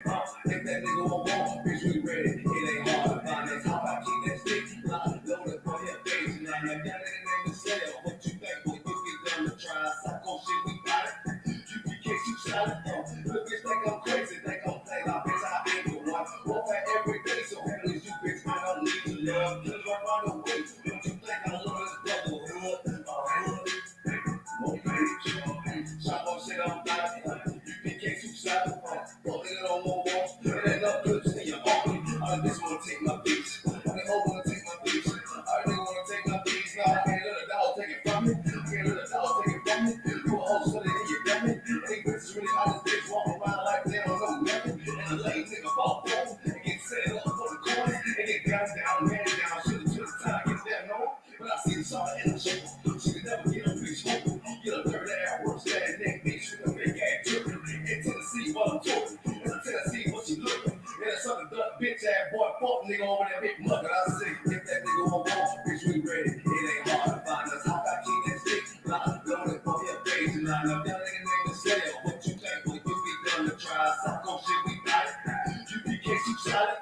If that nigga won't walk, bitch, we ready. It ain't hard to find us. How I keep that stick loaded for your face. And I'm like, that nigga name is Sale. What you think? When you get done to try psycho shit, we got it. You can't shoot shot it. Look, bitch, think I'm crazy. Think I'm playing. I bitch, I ain't the one. Walk back every day, so who is you, bitch? I don't need your love. Cause right on the way. Don't you think I love this brotherhood? Hood. Shop on shit I'm dying. You can't shoot shot it. Fuck it on my walls. It ain't no clips in your arm. I just wanna take my beats. I wanna take my beats. I really wanna take my beats. Now I can't let a dog take it from me. I can't let a dog take it from me. You a whole son of you dummy. Any bitches really out this bitch walk around like they don't know nothing. And a lame nigga fall home and get set up for the corner and get guns down, man down. Should've time to get that no. But I see the shot in the show. She could never get a bitch home. Get a dirt ass, worse ass neck bitch with a big ass tripping. In Tennessee, while I'm talking. In Tennessee, what you looking? And a sucker duck bitch ass boy, fuck nigga over that big mother. I say, if that nigga won't walk, bitch, we ready. It ain't hard to find us. How I keep that stick loaded for your face. And I know that nigga name is Sale. What you think when you be done to try psycho shit, we got it. You can't shoot shot it.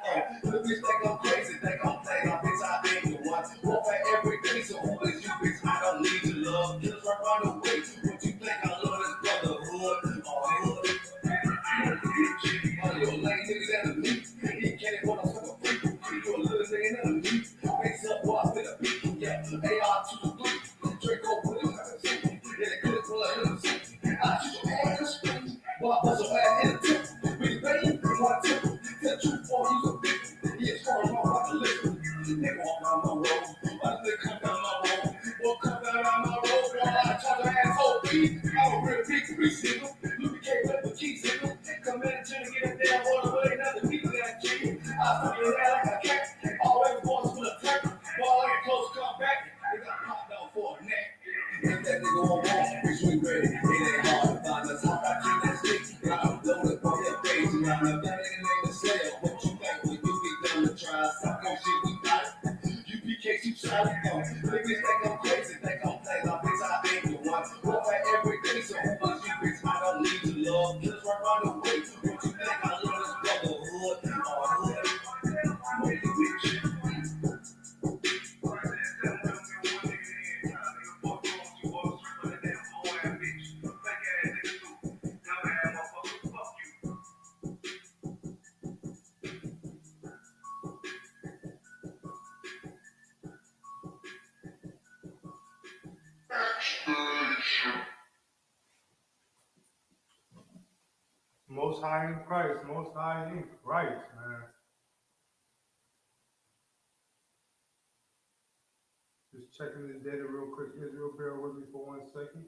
Look, bitch, think I'm crazy. Think I'm playing. I bitch, I ain't the one. Walk back every day, so who is you, bitch? I don't need your love. Just right around the way. What you think I love this brotherhood? Hood. All your lame niggas at the meat. He can't want to fuck a freak. You a little nigga in the meat. Face up, boy, with a beat. Yeah, AR to the blue. Draco put it on the seat. Yeah, they could have pulled it in the seat. I shoot your ass in the street. Boy, I bust your ass in the tip. Really, baby, you want to tip. Tell the truth, boy, you a bitch. He is strong, wrong, like a lizard. Nigga walk down my road. Why they come down my road? Boy, come down my road. Boy, I try to asshole beat. I'm a real big single. Luke can't let the keys in them. Come in and get a damn water, but ain't nothing people that key. I fuck your head like a cat. Always wants to attack. Ball like a close comeback. They got popped out for a neck. If that nigga won't walk, bitch, we ready. It ain't hard to find us. How I keep that stick. I'm loaded for your face. And I know that nigga name is Sale. What you think when you get done to try psycho shit, we got it. You PK, you shot it. Niggas think I'm crazy. Think I'm playing. I bitch, I ain't the one. Walk back every day, so who was you, bitch? I don't need your love. Just right around the way. What you think I love this brotherhood? Hood. Make it bitch. Most high in Christ, most high in Christ, man. Just checking this data real quick. Israel, bear with me for 1 second.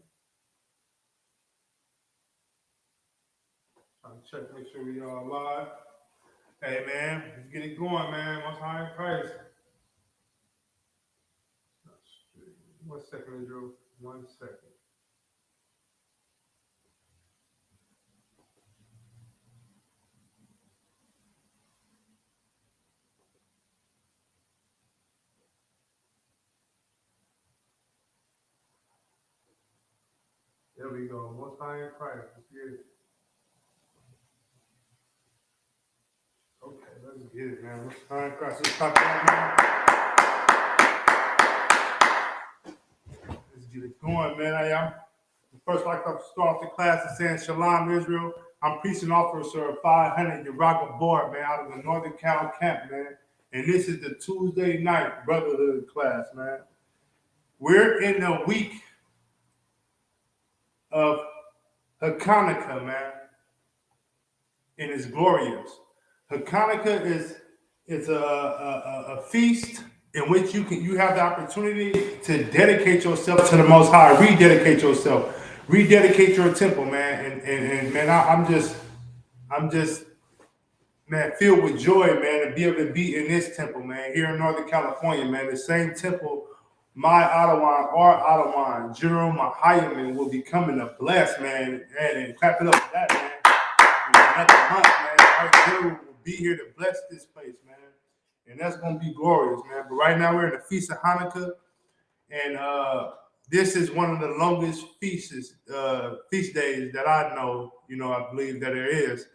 Trying to check, make sure we are live. Hey, man, let's get it going, man. Most high in Christ. 1 second, Israel. 1 second. There we go. Most high in Christ. Let's get it. Okay, let's get it, man. Most high in Christ. Let's talk about it. Let's get it going, man. I'm first like to start the class and saying Shalom, Israel. I'm preaching officer 500 Uraga Board, man, out of the Northern Cal camp, man. And this is the Tuesday night brotherhood class, man. We're in the week of Hanukkah, man, and it's glorious. Hanukkah is a feast in which you have the opportunity to dedicate yourself to the Most High, rededicate yourself, rededicate your temple, man. And man, I'm just man filled with joy, man, to be able to be in this temple, man, here in Northern California, man. The same temple my Ottawa, General Mahayaman will be coming to bless, man, and clap it up for that, man. In another month, man, our general will be here to bless this place, man. And that's going to be glorious, man. But right now we're in the Feast of Hanukkah, and this is one of the longest feast days that I know, I believe that there is.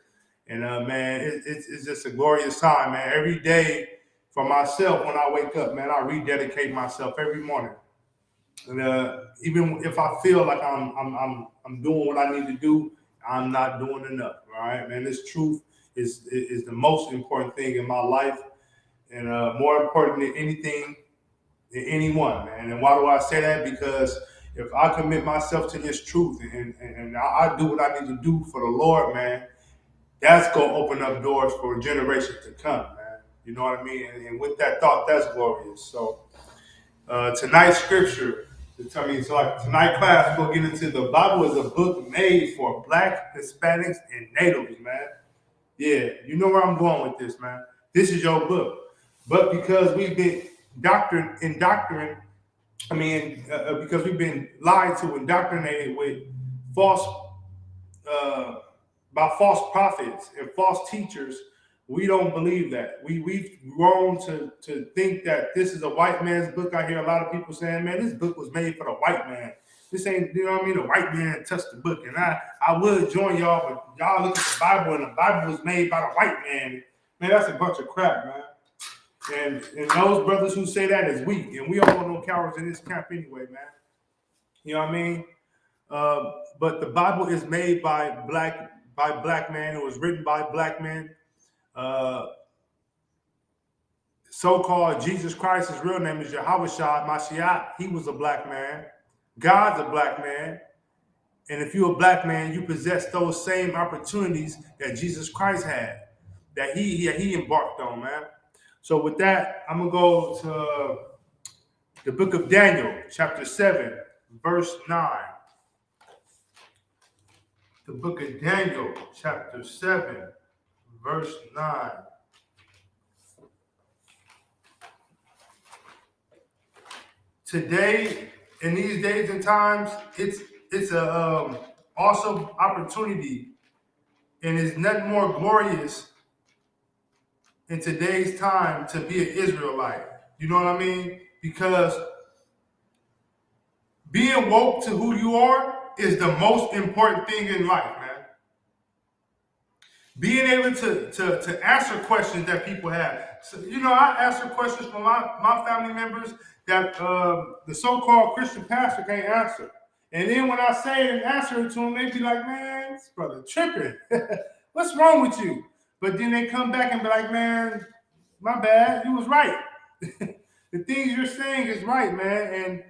And man, it's just a glorious time, man. Every day for myself, when I wake up, man, I rededicate myself every morning. And even if I feel like I'm doing what I need to do, I'm not doing enough. All right, man. This truth is the most important thing in my life, and more important than anything, than anyone, man. And why do I say that? Because if I commit myself to this truth and I do what I need to do for the Lord, man, that's gonna open up doors for generations to come, man. You know what I mean? And with that thought, that's glorious. So tonight's scripture, so like tonight class, we'll get into the Bible is a book made for Black, Hispanics, and Natives, man. Yeah, you know where I'm going with this, man. This is your book. But because we've been because we've been lied to, indoctrinated with false uh, by false prophets and false teachers, we don't believe that. We've grown to think that this is a white man's book. I hear a lot of people saying, man, this book was made for the white man. This ain't, you know what I mean? The white man touched the book. And I would join y'all, but y'all look at the Bible and the Bible was made by the white man. Man, that's a bunch of crap, man. And those brothers who say that is weak. And we don't want no cowards in this camp anyway, man. You know what I mean? But the Bible is made by black man. It was written by black men. Uh, so-called Jesus Christ, his real name is Yahweh Shah Mashiach. He was a black man. God's a black man. And if you're a black man, you possess those same opportunities that Jesus Christ had, that he embarked on, man. So with that, I'm going to go to the book of Daniel, chapter 7, verse 9. The book of Daniel, chapter 7, verse 9. Today, in these days and times, it's a awesome opportunity, and it's nothing more glorious in today's time to be an Israelite. You know what I mean? Because being woke to who you are is the most important thing in life, man. Being able to answer questions that people have. So, you know, I answer questions from my family members that the so-called Christian pastor can't answer. And then when I say it and answer it to them, they be like, man, this brother tripping. What's wrong with you? But then they come back and be like, man, my bad, you was right. The things you're saying is right, man. And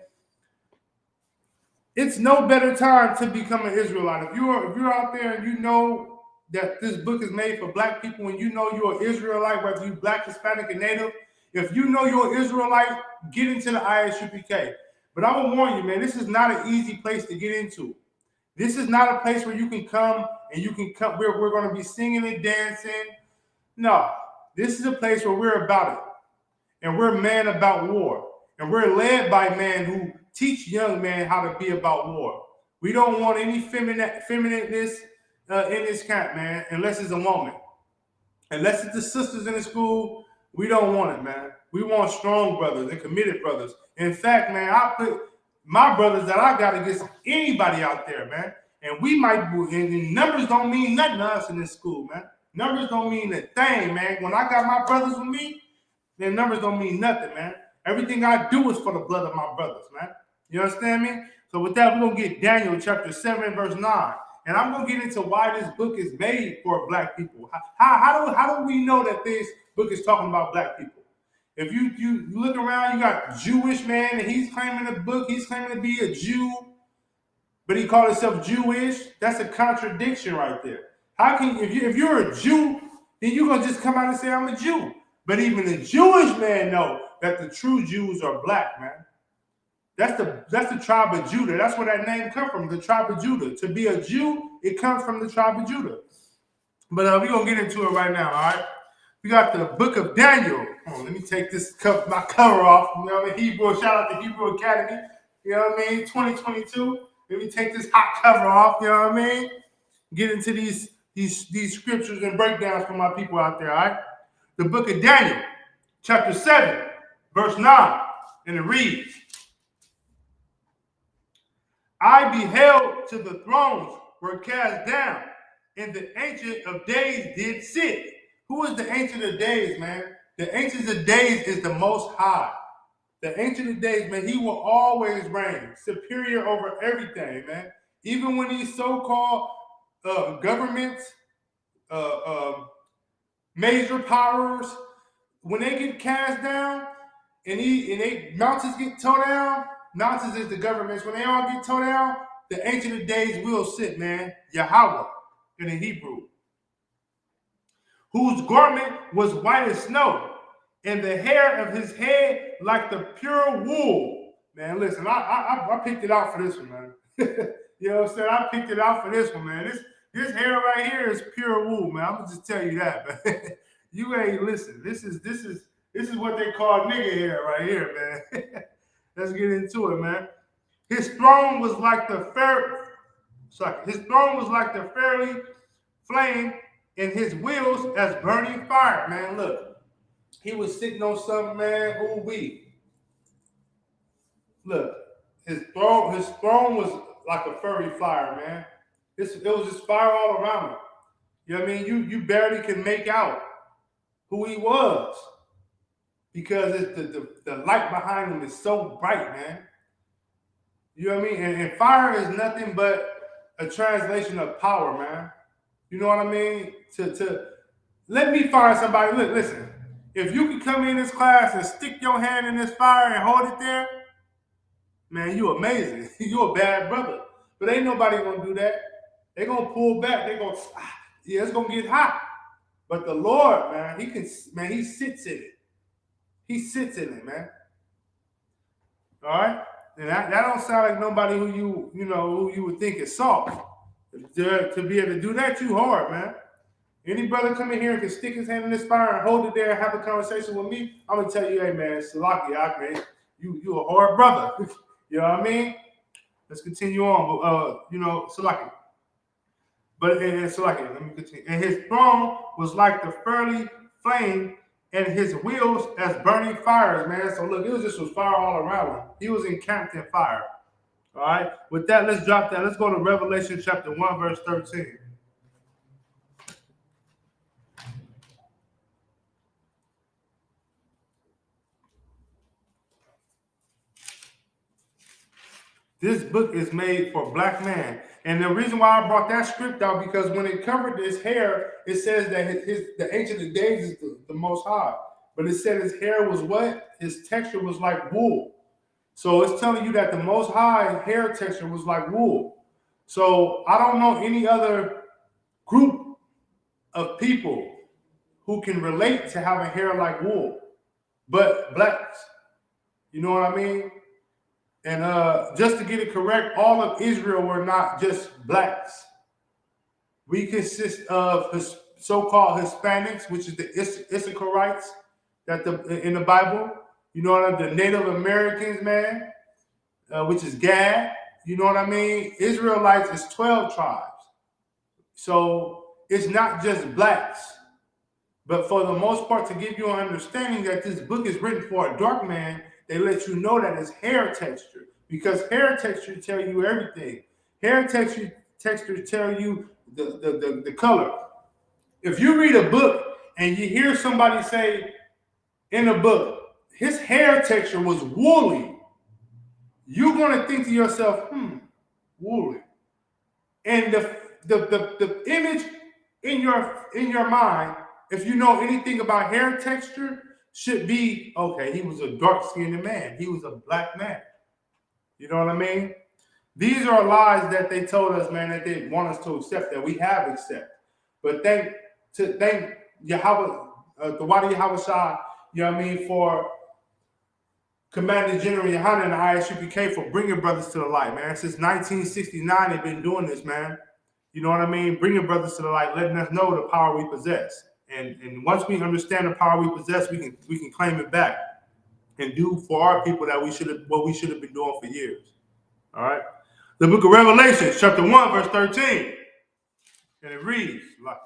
it's no better time to become an Israelite. If you're out there and you know that this book is made for black people and you know you're an Israelite, whether you're black, Hispanic, or Native, if you know you're an Israelite, get into the ISUPK. But I will warn you, man, this is not an easy place to get into. This is not a place where you can come and you can come, we're going to be singing and dancing. No, this is a place where we're about it. And we're men about war. And we're led by men who teach young men how to be about war. We don't want any feminineness in this camp, man, unless it's a woman. Unless it's the sisters in the school, we don't want it, man. We want strong brothers and committed brothers. In fact, man, I put my brothers that I got against anybody out there, man. And we might, and numbers don't mean nothing to us in this school, man. Numbers don't mean a thing, man. When I got my brothers with me, then numbers don't mean nothing, man. Everything I do is for the blood of my brothers, man. You understand me? So with that, we're going to get Daniel chapter 7, verse 9. And I'm going to get into why this book is made for black people. How do we know that this book is talking about black people? If you look around, you got Jewish man, and he's claiming the book. He's claiming to be a Jew, but he called himself Jewish. That's a contradiction right there. How can if you're a Jew, then you're gonna just come out and say I'm a Jew? But even the Jewish man know that the true Jews are black, man. That's the tribe of Judah. That's where that name comes from, the tribe of Judah. To be a Jew, it comes from the tribe of Judah. But we're going to get into it right now, all right? We got the book of Daniel. Let me take my cover off. You know what I mean? Hebrew, shout out to Hebrew Academy. You know what I mean? 2022. Let me take this hot cover off. You know what I mean? Get into these scriptures and breakdowns for my people out there, all right? The book of Daniel, chapter 7, verse 9. And it reads, I beheld till the thrones were cast down, and the Ancient of Days did sit. Who is the Ancient of Days, man? The Ancient of Days is the Most High. The Ancient of Days, man, he will always reign, superior over everything, man. Even when these so-called governments, uh, uh, major powers, when they get cast down and mountains get towed down, mountains is the governments. When they all get towed down, the Ancient of Days will sit, man. Yahweh in the Hebrew, whose garment was white as snow, and the hair of his head like the pure wool. Man, listen, I picked it out for this one, man. You know what I'm saying? I picked it out for this one, man. This hair right here is pure wool, man. I'm gonna just tell you that, man. You ain't listen. This is what they call nigga hair right here, man. Let's get into it, man. His throne was like the fairy flame, and his wheels as burning fire, man. Look, he was sitting on something, man. Ooh wee. Look, his throne was like a furry fire, man. It was just fire all around him. You know what I mean? You barely can make out who he was because it's the light behind him is so bright, man. You know what I mean? And fire is nothing but a translation of power, man. You know what I mean? To let me find somebody. Look, listen. If you could come in this class and stick your hand in this fire and hold it there, man, you amazing. You a bad brother. But ain't nobody gonna do that. They gonna pull back. They gonna, yeah, it's gonna get hot. But the Lord, man, he sits in it. He sits in it, man. All right? And that don't sound like nobody who you would think is soft. To be able to do that, you hard, man. Any brother come in here and can stick his hand in this fire and hold it there and have a conversation with me, I'm gonna tell you, hey man, Salaki, man, you a hard brother. You know what I mean? Let's continue on. But Salaki. But Salaki, let me continue. And his throne was like the fiery flame, and his wheels as burning fires, man. So look, it was fire all around him. He was encamped in fire. All right. With that, let's drop that. Let's go to Revelation chapter 1, verse 13. This book is made for black man. And the reason why I brought that script out, because when it covered his hair, it says that the Ancient of Days is the Most High. But it said his hair was what? His texture was like wool. So it's telling you that the Most High hair texture was like wool. So I don't know any other group of people who can relate to having hair like wool, but blacks. You know what I mean? And just to get it correct, all of Israel were not just blacks. We consist of so-called Hispanics, which is the Issacharites in the Bible. You know what I mean? The Native Americans, man, which is Gad. You know what I mean? Israelites is 12 tribes. So it's not just blacks. But for the most part, to give you an understanding that this book is written for a dark man, they let you know that it's hair texture, because hair texture tell you everything. Hair texture tell you the color. If you read a book and you hear somebody say in a book, his hair texture was woolly, you're going to think to yourself, woolly. And the image in your mind, if you know anything about hair texture, should be, okay, he was a dark-skinned man. He was a black man. You know what I mean? These are lies that they told us, man, that they want us to accept, that we have accepted. But thank Yahweh, the Wadi Yahweh Shah, you know what I mean, for Commander General Yohanan and the ISUPK for bringing brothers to the light, man. Since 1969, they've been doing this, man. You know what I mean? Bringing brothers to the light, letting us know the power we possess. And once we understand the power we possess, we can claim it back and do for our people what we should have been doing for years. All right. The book of Revelation, chapter 1, verse 13. And it reads like,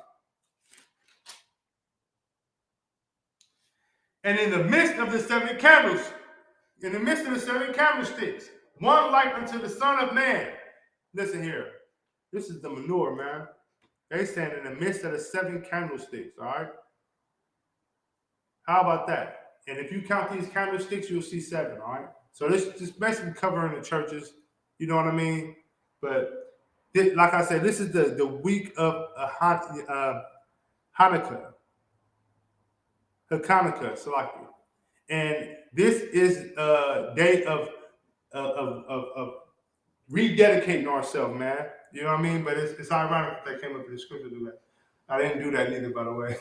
and in the midst of the seven candlesticks, one like unto the Son of Man. Listen here. This is the manure, man. They stand in the midst of the seven candlesticks. All right. How about that? And if you count these candlesticks, you'll see seven. All right. So this just basically covering the churches. You know what I mean? But like I said, this is the week of Hanukkah, Hanukkah, Salaki. And this is a day of rededicating ourselves, man. You know what I mean? But it's ironic that came up in the scripture to do that. I didn't do that neither, by the way.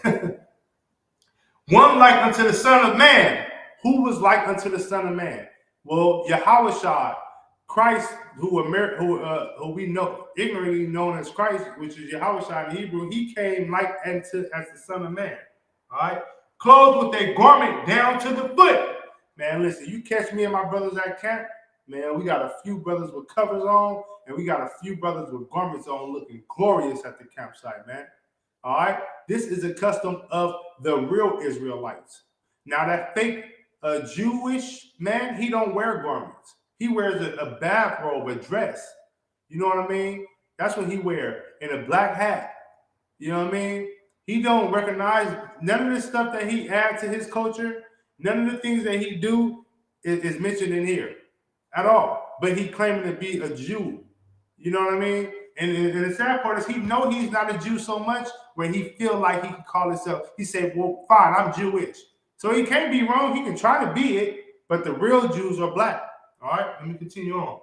One like unto the Son of Man. Who was like unto the Son of Man? Well, Yahweh Christ, who we know ignorantly known as Christ, which is Yahweh in Hebrew, he came like unto as the Son of Man. All right, clothed with a garment down to the foot. Man, listen, you catch me and my brothers at camp. Man, we got a few brothers with covers on, and we got a few brothers with garments on, looking glorious at the campsite, man. All right, this is a custom of the real Israelites. Now that fake Jewish man, he don't wear garments. He wears a bathrobe, a dress. You know what I mean? That's what he wear, and a black hat. You know what I mean? He don't recognize none of the stuff that he adds to his culture. None of the things that he do is mentioned in here at all. But he claiming to be a Jew. You know what I mean? And the sad part is he know he's not a Jew so much where he feel like he can call himself. He said, well, fine, I'm Jewish. So he can't be wrong. He can try to be it, but the real Jews are black. All right, let me continue on.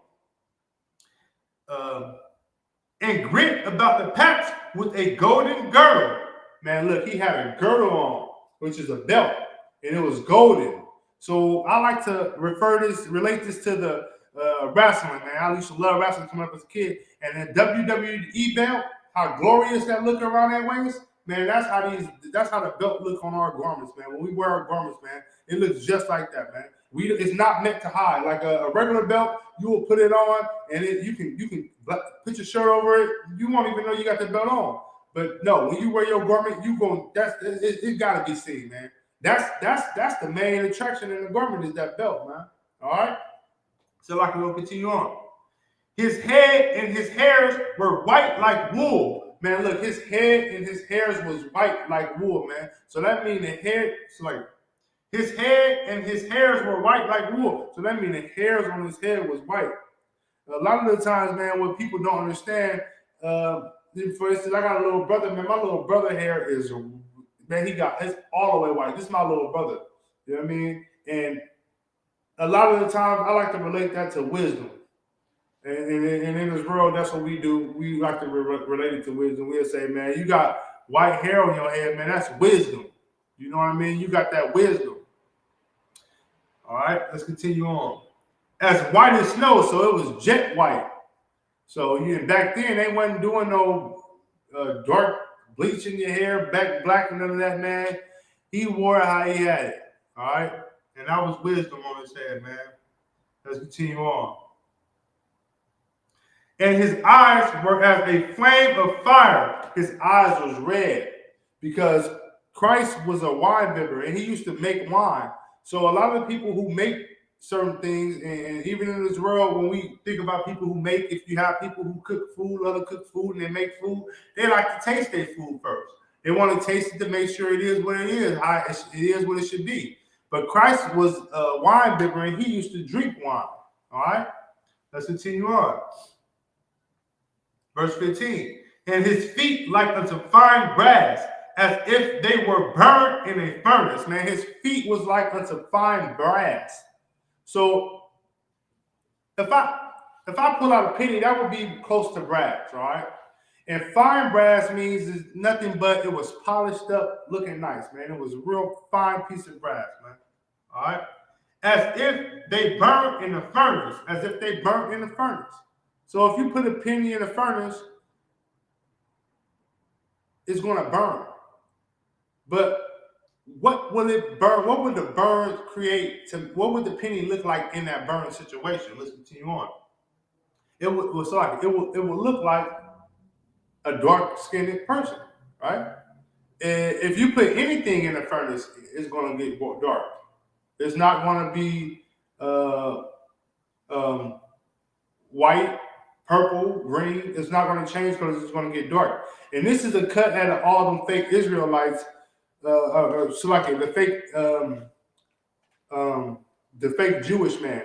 And grit about the paps with a golden girdle. Man, look, he had a girdle on, which is a belt, and it was golden. So I like to relate this to the wrestling, man. I used to love wrestling coming up as a kid. And the WWE belt, how glorious that look around that waist, man. That's how the belt look on our garments, man. When we wear our garments, man, it looks just like that, man. It's not meant to hide. Like a regular belt, you will put it on, and you can put your shirt over it. You won't even know you got the belt on. But no, when you wear your garment, it gotta be seen, man. That's the main attraction in the garment is that belt, man. All right. So I can go continue on. His head and his hairs were white like wool. Man, look, his head and his hairs was white like wool, man. So that means the hair, so like his head and his hairs were white like wool. So that means the hairs on his head was white. A lot of the times, man, what people don't understand, for instance, I got a little brother, man. My little brother hair is, man, it's all the way white. This is my little brother. You know what I mean? And a lot of the times, I like to relate that to wisdom. And in this world, that's what we do. We like to relate it to wisdom. We'll say, man, you got white hair on your head, man. That's wisdom. You know what I mean? You got that wisdom. All right, let's continue on. As white as snow, so it was jet white. So back then they wasn't doing no dark bleaching your hair, back black and none of that, man. He wore it how he had it. All right, and that was wisdom on his head, man. Let's continue on. And his eyes were as a flame of fire. His eyes was red because Christ was a wine bibber and he used to make wine. So a lot of people who make certain things, and even in this world, when we think about people who make, if you have people who cook food, other cook food, and they make food, they like to taste their food first. They want to taste it to make sure it is what it is, it is what it should be. But Christ was a wine bibber and he used to drink wine. All right, let's continue on. Verse 15, and his feet like unto fine brass, as if they were burned in a furnace. Man, his feet was like unto fine brass. So if I pull out a penny, that would be close to brass, all right? And fine brass means is nothing but it was polished up, looking nice, man. It was a real fine piece of brass, man. All right? As if they burnt in a furnace, as if they burnt in a furnace. So if you put a penny in a furnace, it's going to burn. But what will it burn? What would the burn create? What would the penny look like in that burn situation? Let's continue on. It will look like a dark-skinned person, right? And if you put anything in a furnace, it's going to get dark. It's not going to be white, purple, green. It's not going to change because it's going to get dark. And this is a cut out of all them fake Israelites, so like um, the fake Jewish man,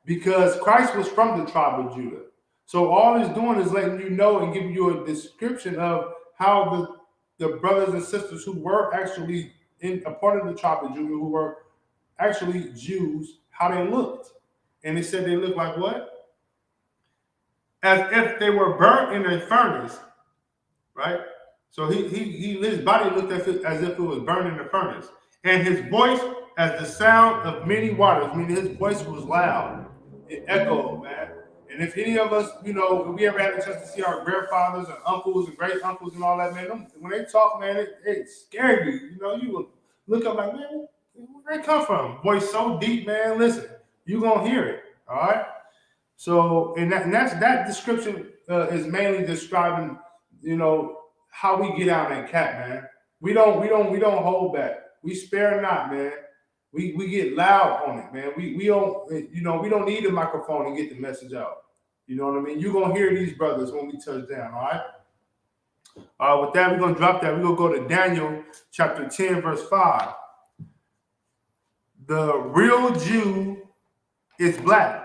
because Christ was from the tribe of Judah. So all it's doing is letting you know and giving you a description of how the brothers and sisters who were actually in a part of the tribe of Judah, who were actually Jews, how they looked. And it said they looked like what? As if they were burnt in a furnace, right? So his body looked as if it was burned in the furnace. And his voice as the sound of many waters, meaning his voice was loud. It echoed, man. And if any of us, if we ever had a chance to see our grandfathers and uncles and great uncles and all that, man, when they talk, man, it scared you. You would look up like, man, where they come from? Voice so deep, man. Listen, you gonna hear it. All right. So, that description is mainly describing, how we get out that cat, man. We don't hold back. We spare not, man. We get loud on it, man. We don't, we don't need a microphone to get the message out. You know what I mean? You're gonna hear these brothers when we touch down, all right? With that, we're gonna drop that. We're gonna go to Daniel chapter 10, verse 5. The real Jew is black.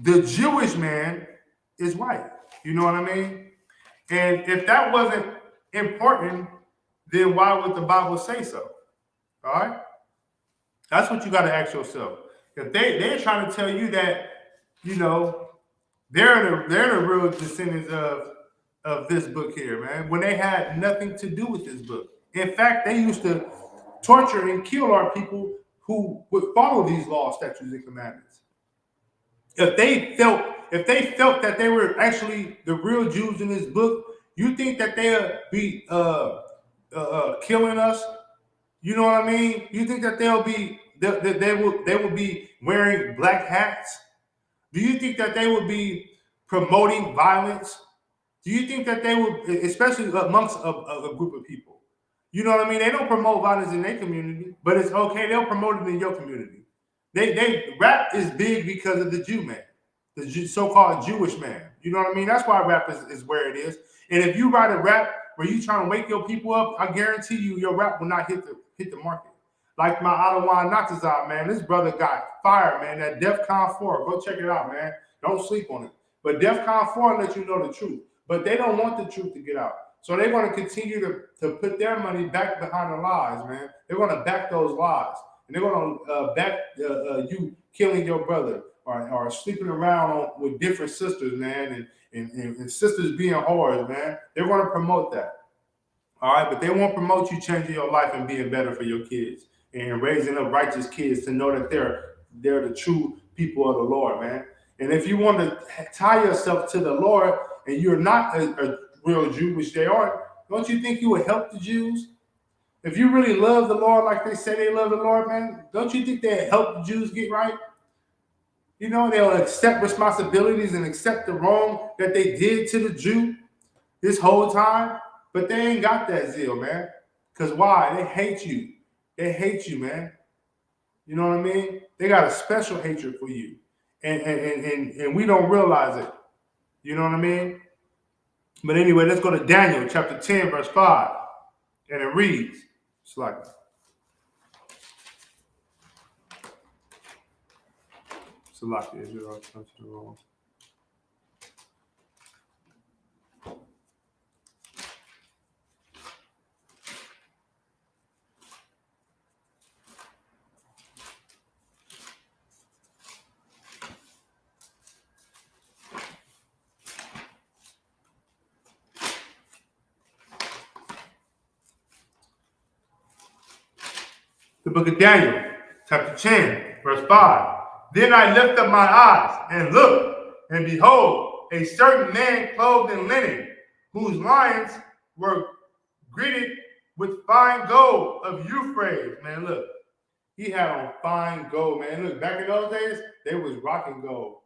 The Jewish man is white. You know what I mean? And if that wasn't important, then why would the Bible say so? All right? That's what you got to ask yourself. If they're trying to tell you that, they're the real descendants of this book here, man, when they had nothing to do with this book. In fact, they used to torture and kill our people who would follow these laws, statutes, and commandments. If they felt that they were actually the real Jews in this book, you think that they'll be killing us? You know what I mean? You think that they will be wearing black hats? Do you think that they would be promoting violence? Do you think that they would, especially amongst a group of people? You know what I mean? They don't promote violence in their community, but it's okay. They'll promote it in your community. They rap is big because of the Jew man, the so-called Jewish man. You know what I mean? That's why rap is where it is. And if you write a rap where you trying to wake your people up, I guarantee you your rap will not hit the market. Like my Ottawa Natazar, man, this brother got fired, man. That DEFCON 4, go check it out, man. Don't sleep on it. But DEFCON 4 let you know the truth. But they don't want the truth to get out. So they're going to continue to put their money back behind the lies, man. They're going to back those lies. And they're going to back you killing your brother or sleeping around with different sisters, man, and sisters being whores, man. They're going to promote that. All right, but they won't promote you changing your life and being better for your kids and raising up righteous kids to know that they're the true people of the Lord, man. And if you want to tie yourself to the Lord and you're not a real Jew, which they are, don't you think you would help the Jews? If you really love the Lord like they say they love the Lord, man, don't you think they'd help the Jews get right? They'll accept responsibilities and accept the wrong that they did to the Jew this whole time. But they ain't got that zeal, man. Because why? They hate you. They hate you, man. You know what I mean? They got a special hatred for you. And we don't realize it. You know what I mean? But anyway, let's go to Daniel chapter 10, verse 5. And it reads, it's like, Israel touched the wrong. The book of Daniel, chapter 10, verse 5. Then I lift up my eyes and look, and behold, a certain man clothed in linen, whose loins were girded with fine gold of Euphrates. Man, look, he had on fine gold, man. Look, back in those days, they was rocking gold.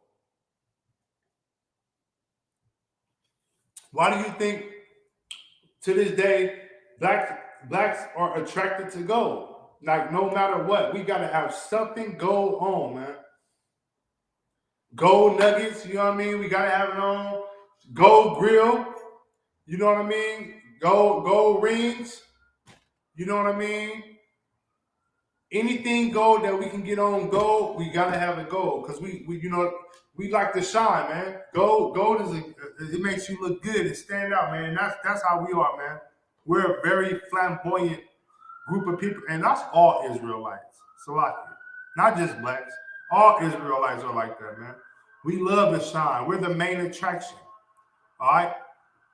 Why do you think to this day blacks are attracted to gold? Like, no matter what, we got to have something gold on, man. Gold nuggets, you know what I mean? We got to have it on. Gold grill, you know what I mean? gold rings. You know what I mean? Anything gold that we can get on gold, we gotta have a gold because we like to shine, man. Gold it makes you look good and stand out, man. That's how we are, man. We're a very flamboyant group of people, and that's all Israelites. Salaki, not just blacks. All Israelites are like that, man. We love to shine. We're the main attraction. All right.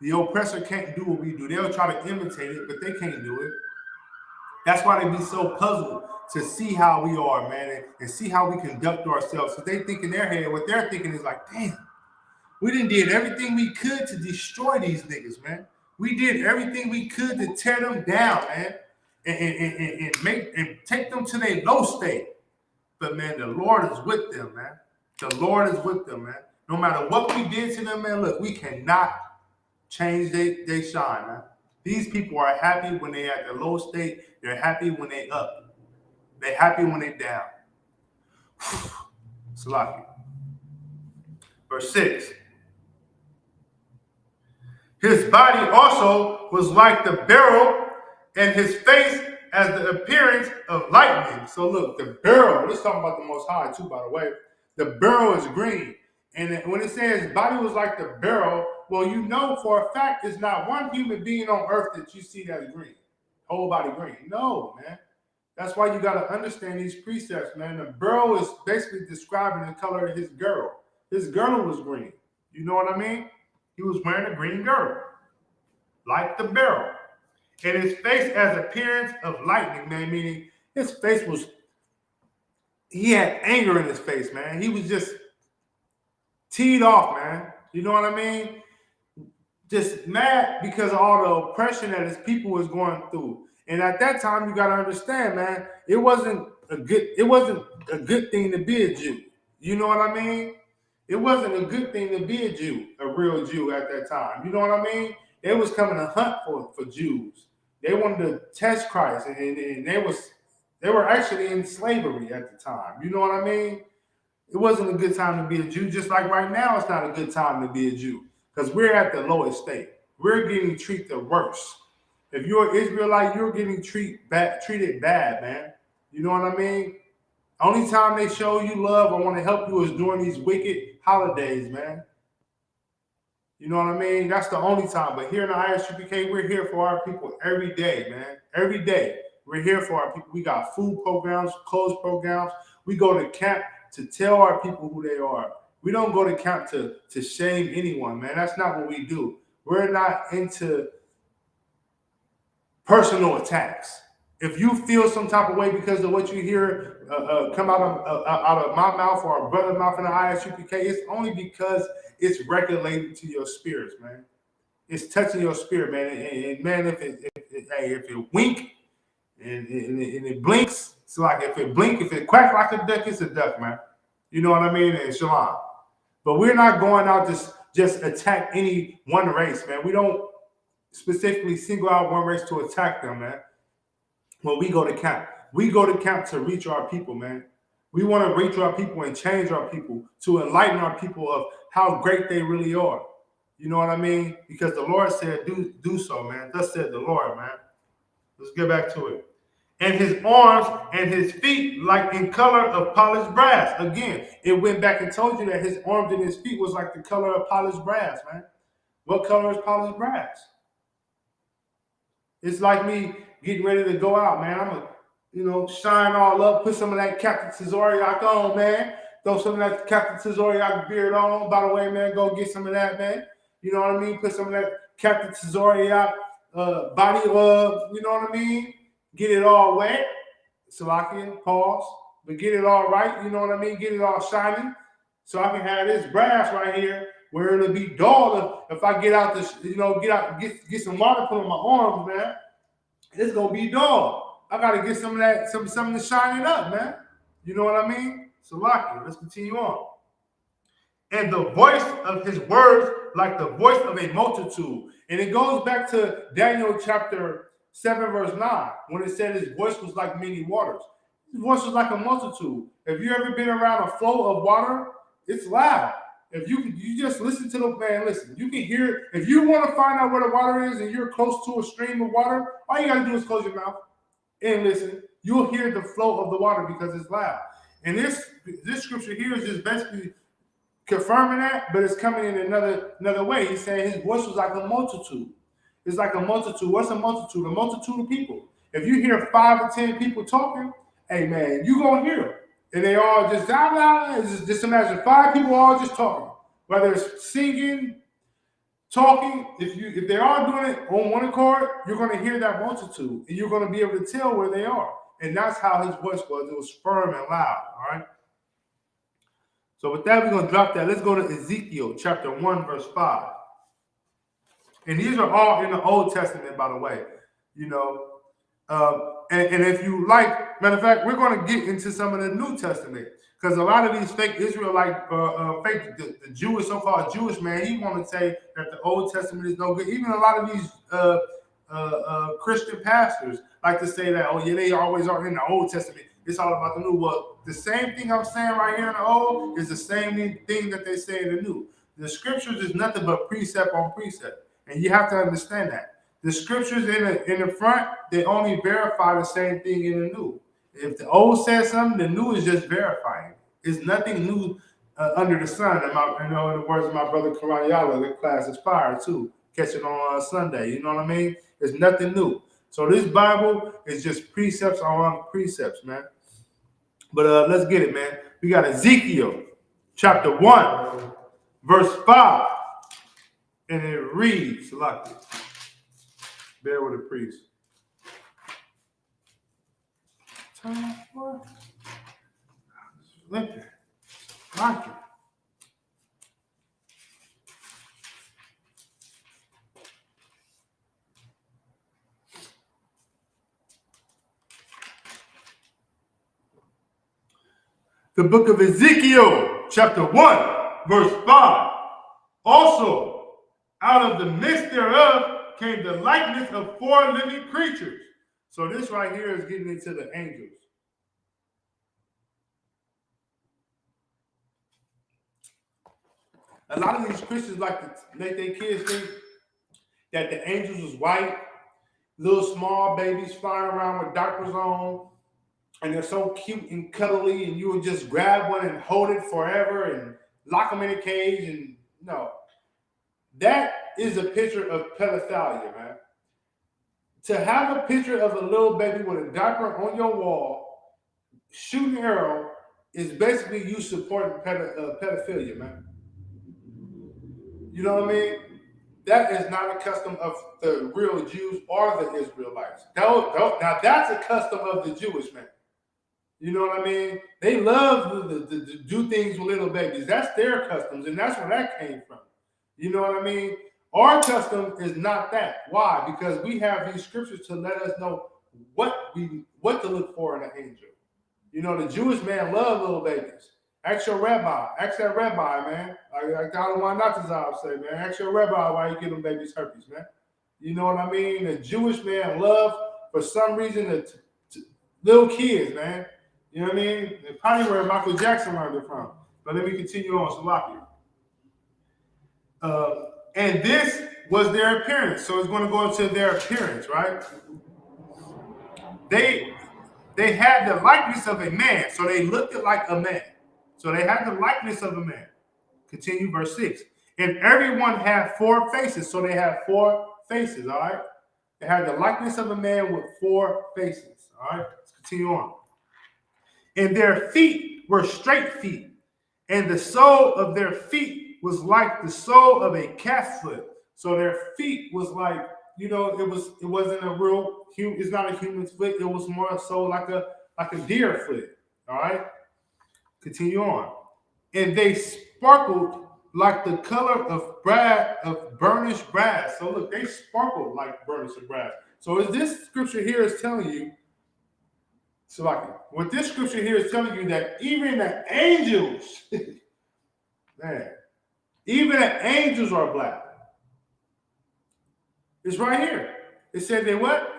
The oppressor can't do what we do. They'll try to imitate it, but they can't do it. That's why they be so puzzled to see how we are, man, and see how we conduct ourselves. So they think in their head, what they're thinking is like, damn, we done did everything we could to destroy these niggas, man. We did everything we could to tear them down, man, and take them to their low state. But man, the Lord is with them, man. The Lord is with them, man. No matter what we did to them, man, look, we cannot change they shine, man. These people are happy when they at the low state. They're happy when they up. They're happy when they down. Salaki. Verse 6. His body also was like the beryl, and his face as the appearance of lightning. So look, the beryl, let's talk about the Most High too, by the way. The beryl is green. And when it says his body was like the beryl, well, you know for a fact there's not one human being on earth that you see that's green. Whole body green. No, man. That's why you got to understand these precepts, man. The beryl is basically describing the color of his girdle. His girdle was green. You know what I mean? He was wearing a green girdle, like the beryl. And his face as appearance of lightning, man, meaning his face was, he had anger in his face, man. He was just teed off, man. You know what I mean? Just mad because of all the oppression that his people was going through. And at that time, you gotta understand, man, it wasn't a good thing to be a Jew. You know what I mean? It wasn't a good thing to be a Jew, a real Jew at that time. You know what I mean? They was coming to hunt for Jews. They wanted to test Christ, and they were actually in slavery at the time. You know what I mean? It wasn't a good time to be a Jew, just like right now it's not a good time to be a Jew because we're at the lowest state. We're getting treated worse. If you're an Israelite, you're getting treated bad, man. You know what I mean? Only time they show you love or want to help you is during these wicked holidays, man. You know what I mean? That's the only time. But here in the ISUPK, we're here for our people every day, man. Every day. We're here for our people. We got food programs, clothes programs. We go to camp to tell our people who they are. We don't go to camp to shame anyone, man. That's not what we do. We're not into personal attacks. If you feel some type of way because of what you hear come out of my mouth or our brother's mouth in the ISUPK, it's only because it's regulated to your spirits, man. It's touching your spirit, man. And man, if it wink and it blinks, it's like if it quacks like a duck, it's a duck, man. You know what I mean? And shalom. But we're not going out just attack any one race, man. We don't specifically single out one race to attack them, man. When we go to camp, to reach our people, man. We want to reach our people and change our people to enlighten our people of how great they really are. You know what I mean? Because the Lord said, do so, man. Thus said the Lord, man. Let's get back to it. And his arms and his feet like in color of polished brass. Again, it went back and told you that his arms and his feet was like the color of polished brass, man. What color is polished brass? It's like me getting ready to go out, man. I'm going to, shine all up, put some of that Captain Tazoriak on, man. Throw some of that Captain Tazoriak beard on. By the way, man, go get some of that, man. You know what I mean? Put some of that Captain Tazoriak body, you know what I mean? Get it all wet. Salakia, pause. But get it all right, you know what I mean? Get it all shiny. So I can have this brass right here where it'll be dull if I get out this, get some water put on my arms, man. It's gonna be dull. I gotta get some of that, something to shine it up, man. You know what I mean? Salakia, let's continue on. And the voice of his words like the voice of a multitude. And it goes back to Daniel chapter 7, verse 9, when it said his voice was like many waters. His voice was like a multitude. Have you ever been around a flow of water? It's loud. If you just listen to the man, listen. You can hear. If you want to find out where the water is and you're close to a stream of water, all you got to do is close your mouth and listen. You'll hear the flow of the water because it's loud. And this scripture here is just basically confirming that, but it's coming in another way. He's saying his voice was like a multitude. It's like a multitude. What's a multitude? A multitude of people. If you hear 5 or 10 people talking, hey man, you gonna hear them. And they all just blah, blah, blah. Just imagine 5 people all just talking. Whether it's singing, talking, if they're all doing it on one accord, you're gonna hear that multitude and you're gonna be able to tell where they are. And that's how his voice was. It was firm and loud. All right. So with that, we're going to drop that. Let's go to Ezekiel chapter 1, verse 5. And these are all in the Old Testament, by the way. You know, and if you like, matter of fact, we're going to get into some of the New Testament. Because a lot of these fake Israelite, the Jewish, so-called Jewish man, he want to say that the Old Testament is no good. Even a lot of these Christian pastors like to say that, oh yeah, they always are in the Old Testament. It's all about the new. Well, the same thing I'm saying right here in the old is the same thing that they say in the new. The scriptures is nothing but precept on precept, and you have to understand that. The scriptures in the front, they only verify the same thing in the new. If the old says something, the new is just verifying. It's nothing new under the sun. And in the words of my brother Karayala, the class is fire too. Catch it on Sunday. You know what I mean? It's nothing new. So this Bible is just precepts on precepts, man. But let's get it, man. We got Ezekiel chapter 1, verse 5. And it reads like this. Bear with the priest. Time for limping. Like it. The book of Ezekiel, chapter 1, verse 5. Also, out of the midst thereof came the likeness of 4 living creatures. So this right here is getting into the angels. A lot of these Christians like to make their kids think that the angels was white, little small babies flying around with diapers on, and they're so cute and cuddly, and you would just grab one and hold it forever and lock them in a cage. And no, that is a picture of pedophilia, man. To have a picture of a little baby with a diaper on your wall, shooting an arrow, is basically you supporting pedophilia, man. You know what I mean? That is not a custom of the real Jews or the Israelites. Now that's a custom of the Jewish man. You know what I mean? They love to do things with little babies. That's their customs, and that's where that came from. You know what I mean? Our custom is not that. Why? Because we have these scriptures to let us know what to look for in an angel. You know, the Jewish man love little babies. Ask your rabbi. Ask that rabbi, man. Like Al-Wanatazab say, man. Ask your rabbi why you give them babies herpes, man. You know what I mean? The Jewish man love, for some reason, little kids, man. You know what I mean? It's probably where Michael Jackson learned it from. But let me continue on, Salakia. And this was their appearance. So it's going to go into their appearance, right? They had the likeness of a man. So they looked like a man. So they had the likeness of a man. Continue, verse 6. And everyone had 4 faces. So they had 4 faces, all right? They had the likeness of a man with 4 faces, all right? Let's continue on. And their feet were straight feet, and the sole of their feet was like the sole of a cat's foot. So their feet was like, you know, it wasn't a real human. It's not a human's foot. It was more so like a deer foot. All right. Continue on. And they sparkled like the color of burnished brass. So look, they sparkled like burnished brass. So as this scripture here is telling you. So what this scripture here is telling you that even the angels, man, even the angels are black. It's right here. It said they what?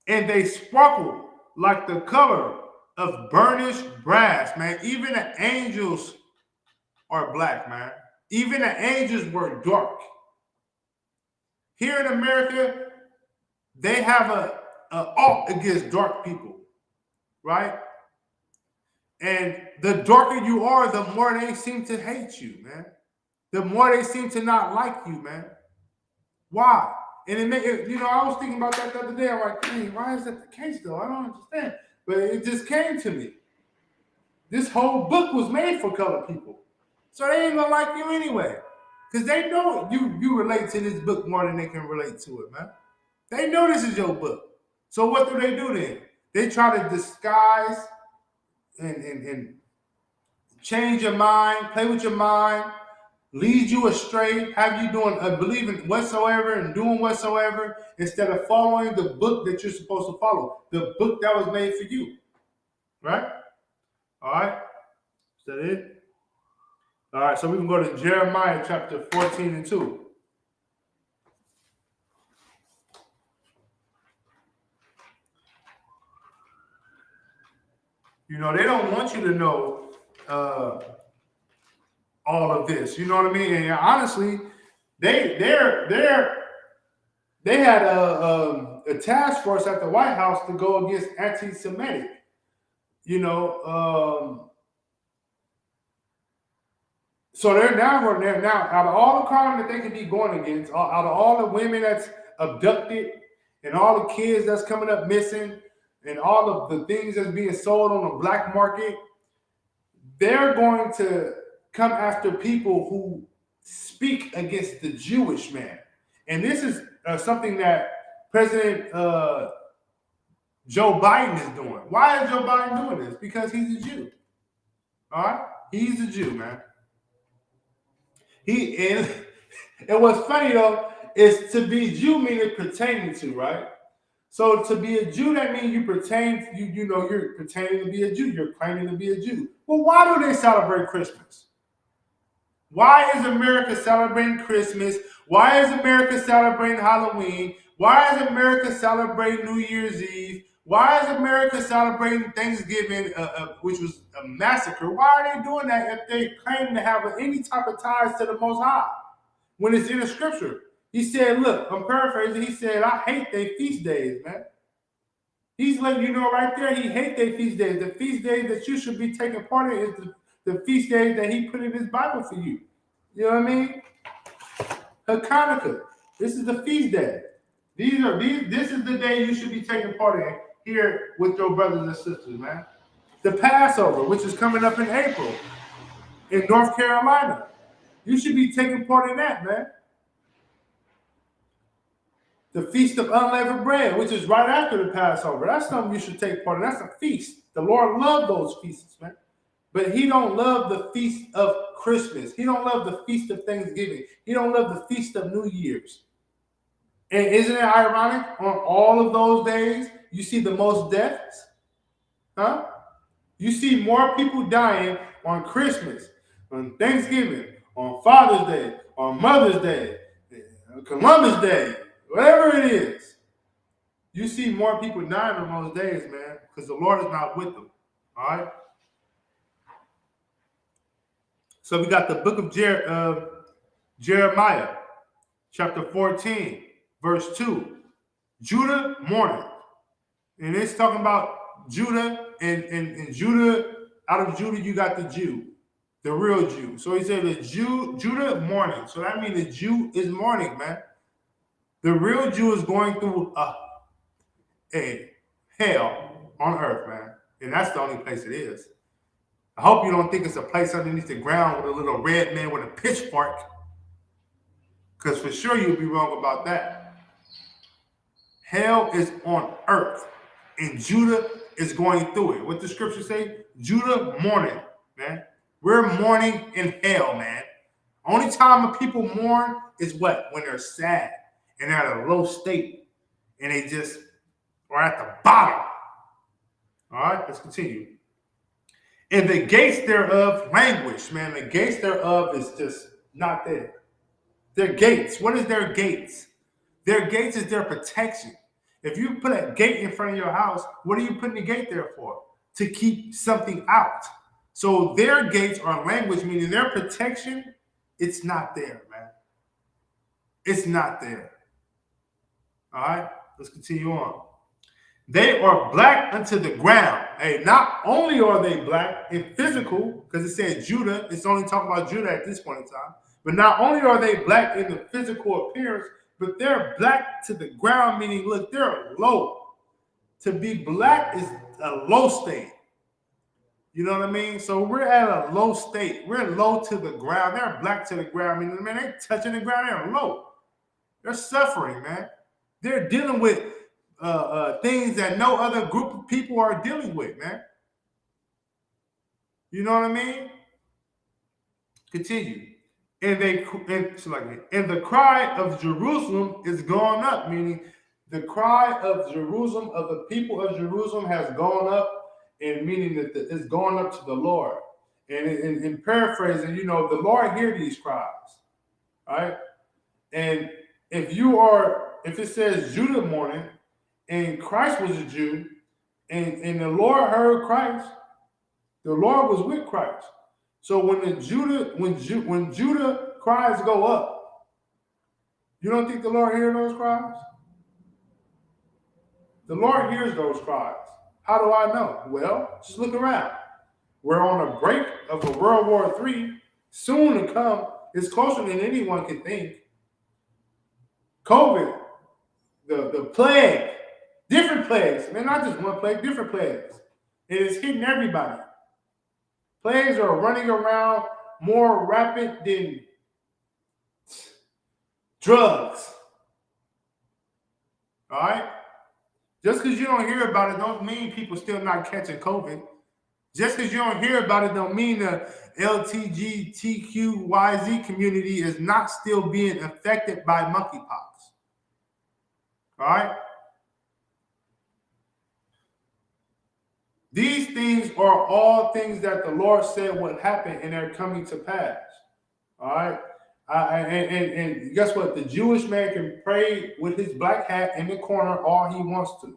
And they sparkle like the color of burnished brass, man. Even the angels are black, man. Even the angels were dark. Here in America, they have a alt against dark people, right? And the darker you are, the more they seem to hate you, man. The more they seem to not like you, man. Why? And it make it, I was thinking about that the other day. I'm like, dang, why is that the case though? I don't understand. But it just came to me. This whole book was made for colored people. So they ain't gonna like you anyway. Because they know you relate to this book more than they can relate to it, man. They know this is your book. So what do they do then? They try to disguise and change your mind, play with your mind, lead you astray, have you doing believing whatsoever and doing whatsoever instead of following the book that you're supposed to follow, the book that was made for you. Right? All right? Is that it? All right, so we can go to Jeremiah chapter 14 and 2. They don't want you to know all of this. You know what I mean? And honestly, they had a task force at the White House to go against anti-Semitic. So they're now out of all the crime that they can be going against, out of all the women that's abducted, and all the kids that's coming up missing, and all of the things that's being sold on the black market, they're going to come after people who speak against the Jewish man. And this is something that President Joe Biden is doing. Why is Joe Biden doing this? Because he's a Jew. All right? He's a Jew, man. And what's funny though is to be Jew meaning pertaining to, right? So to be a Jew, that means you pertain, you're pertaining to be a Jew. You're claiming to be a Jew. Well, why do they celebrate Christmas? Why is America celebrating Christmas? Why is America celebrating Halloween? Why is America celebrating New Year's Eve? Why is America celebrating Thanksgiving, which was a massacre? Why are they doing that if they claim to have any type of ties to the Most High? When it's in the scripture. He said, look, I'm paraphrasing. He said, I hate their feast days, man. He's letting you know right there, he hates their feast days. The feast days that you should be taking part in is the feast days that he put in his Bible for you. You know what I mean? Hanukkah. This is the feast day. This is the day you should be taking part in here with your brothers and sisters, man. The Passover, which is coming up in April in North Carolina. You should be taking part in that, man. The Feast of Unleavened Bread, which is right after the Passover. That's something you should take part in. That's a feast. The Lord loved those feasts, man. But he don't love the Feast of Christmas. He don't love the Feast of Thanksgiving. He don't love the Feast of New Year's. And isn't it ironic? On all of those days, you see the most deaths? Huh? You see more people dying on Christmas, on Thanksgiving, on Father's Day, on Mother's Day, Columbus Day, whatever it is. You see more people dying on those days, man, because the Lord is not with them. All right? So we got the book of Jeremiah, chapter 14, verse 2. Judah mourning. And it's talking about Judah, and Judah, out of Judah, you got the Jew, the real Jew. So he said Judah mourning. So that means the Jew is mourning, man. The real Jew is going through a hell on earth, man. And that's the only place it is. I hope you don't think it's a place underneath the ground with a little red man with a pitchfork. Because for sure you'll be wrong about that. Hell is on earth. And Judah is going through it. What the scripture say? Judah mourning, man. We're mourning in hell, man. Only time people mourn is what? When they're sad and they're at a low state and they just are at the bottom. All right, let's continue. And the gates thereof languish, man. The gates thereof is just not there. Their gates. What is their gates? Their gates is their protection. If you put a gate in front of your house, what are you putting the gate there for? To keep something out. So their gates are language, meaning their protection, it's not there, man. It's not there. All right, let's continue on. They are black unto the ground. Hey, not only are they black in physical, because it said Judah, it's only talking about Judah at this point in time, but not only are they black in the physical appearance, but they're black to the ground, meaning, look, they're low. To be black is a low state. You know what I mean? So we're at a low state. We're low to the ground. They're black to the ground. I mean, man, they touching the ground. They're low. They're suffering, man. They're dealing with things that no other group of people are dealing with, man. You know what I mean? Continue. And the cry of Jerusalem is gone up, meaning the cry of Jerusalem, of the people of Jerusalem, has gone up, and meaning that it's going up to the Lord. And in paraphrasing, the Lord hear these cries, right? And if it says Judah mourning, and Christ was a Jew, and the Lord heard Christ, the Lord was with Christ. So when Judah cries go up, you don't think the Lord hears those cries? The Lord hears those cries. How do I know? Well, just look around. We're on a break of a World War III, soon to come. It's closer than anyone can think. COVID, the plague, different plagues, man, not just one plague, different plagues. It is hitting everybody. Plagues are running around more rapid than drugs. All right? Just because you don't hear about it don't mean people still not catching COVID. Just because you don't hear about it don't mean the LGBTQYZ community is not still being affected by monkeypox. All right? These things are all things that the Lord said would happen, and they're coming to pass. All right? And guess what? The Jewish man can pray with his black hat in the corner all he wants to.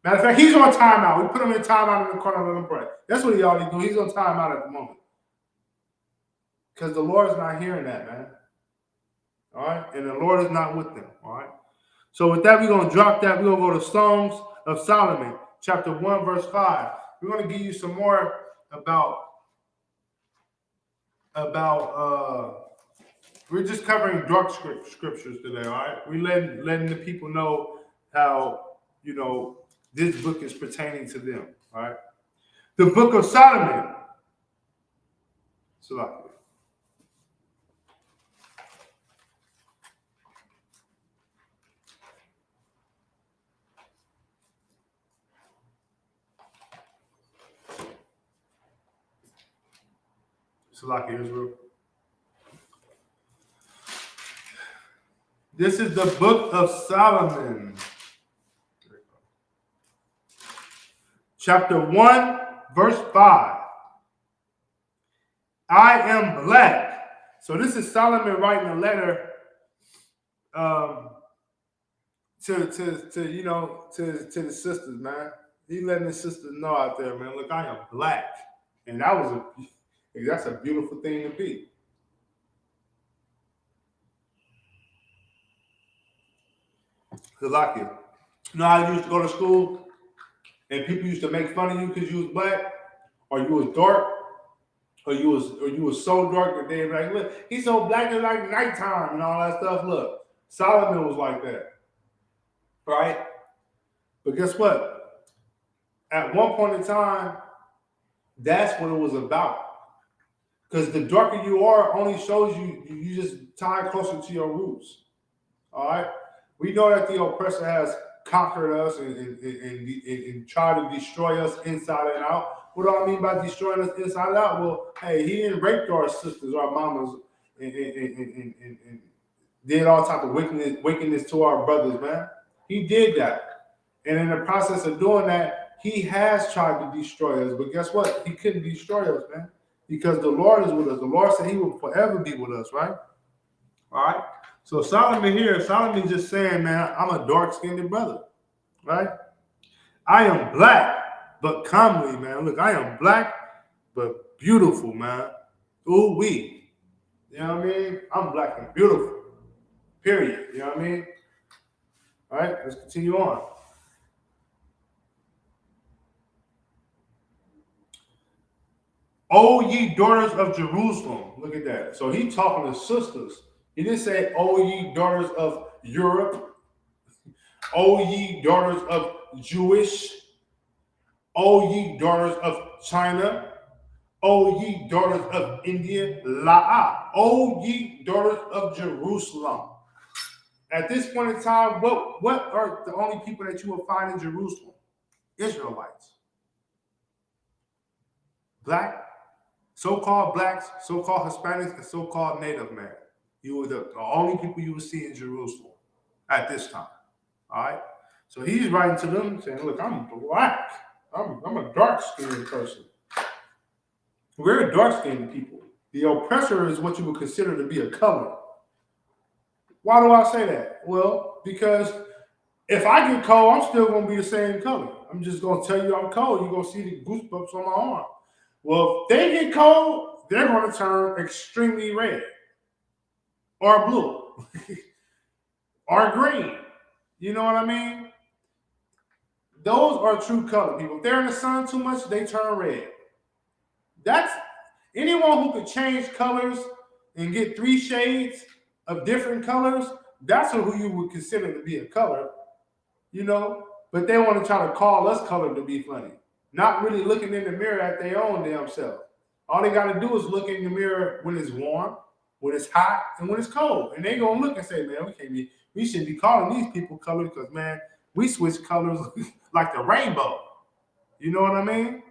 Matter of fact, he's on timeout. We put him in timeout in the corner and let him pray. That's what he ought to do. He's on timeout at the moment. Because the Lord is not hearing that, man. All right? And the Lord is not with them. All right? So with that, we're going to drop that. We're going to go to Songs of Solomon, chapter 1, verse 5. We're going to give you some more about we're just covering dark scriptures today, all right? We're letting the people know how, this book is pertaining to them, all right? The book of Solomon. Salaki Israel. This is the book of Solomon. Chapter 1, verse 5. I am black. So this is Solomon writing a letter to the sisters, man. He letting the sisters know out there, man. Look, I am black. And that's a beautiful thing to be. Salakia. You know how you used to go to school and people used to make fun of you because you was black, or you was dark, or you was so dark that they were like, look, he's so black it's like nighttime and all that stuff. Look, Solomon was like that. Right? But guess what? At one point in time, that's what it was about. Because the darker you are only shows you just tie closer to your roots. All right? We know that the oppressor has conquered us and tried to destroy us inside and out. What do I mean by destroying us inside and out? Well, hey, he didn't rape our sisters, our mamas, and did all types of wickedness to our brothers, man. He did that. And in the process of doing that, he has tried to destroy us. But guess what? He couldn't destroy us, man. Because the Lord is with us. The Lord said he will forever be with us, right? All right? So Solomon just saying, man, I'm a dark-skinned brother, right? I am black, but comely, man. Look, I am black, but beautiful, man. Ooh, we. You know what I mean? I'm black and beautiful. Period. You know what I mean? All right, let's continue on. O ye daughters of Jerusalem. Look at that. So he talking to sisters. He didn't say, O ye daughters of Europe. O ye daughters of Jewish. O ye daughters of China. O ye daughters of India. La'a. O ye daughters of Jerusalem. At this point in time, what are the only people that you will find in Jerusalem? Israelites. Black, so-called blacks, so-called Hispanics, and so-called Native man. You were the only people you would see in Jerusalem at this time. All right. So he's writing to them saying, "Look, I'm black. I'm a dark-skinned person. We're dark-skinned people. The oppressor is what you would consider to be a color." Why do I say that? Well, because if I get cold, I'm still gonna be the same color. I'm just gonna tell you I'm cold. You're gonna see the goosebumps on my arm. Well, if they get cold, they're gonna turn extremely red or blue or green. You know what I mean? Those are true color people. If they're in the sun too much, they turn red. That's anyone who could change colors and get 3 shades of different colors. That's who you would consider to be a color, you know. But they want to try to call us color to be funny, not really looking in the mirror at their own damn self. All they got to do is look in the mirror when it's warm, when it's hot, and when it's cold, and they gonna look and say, "Man, we shouldn't be calling these people color because man, we switch colors like the rainbow." You know what I mean?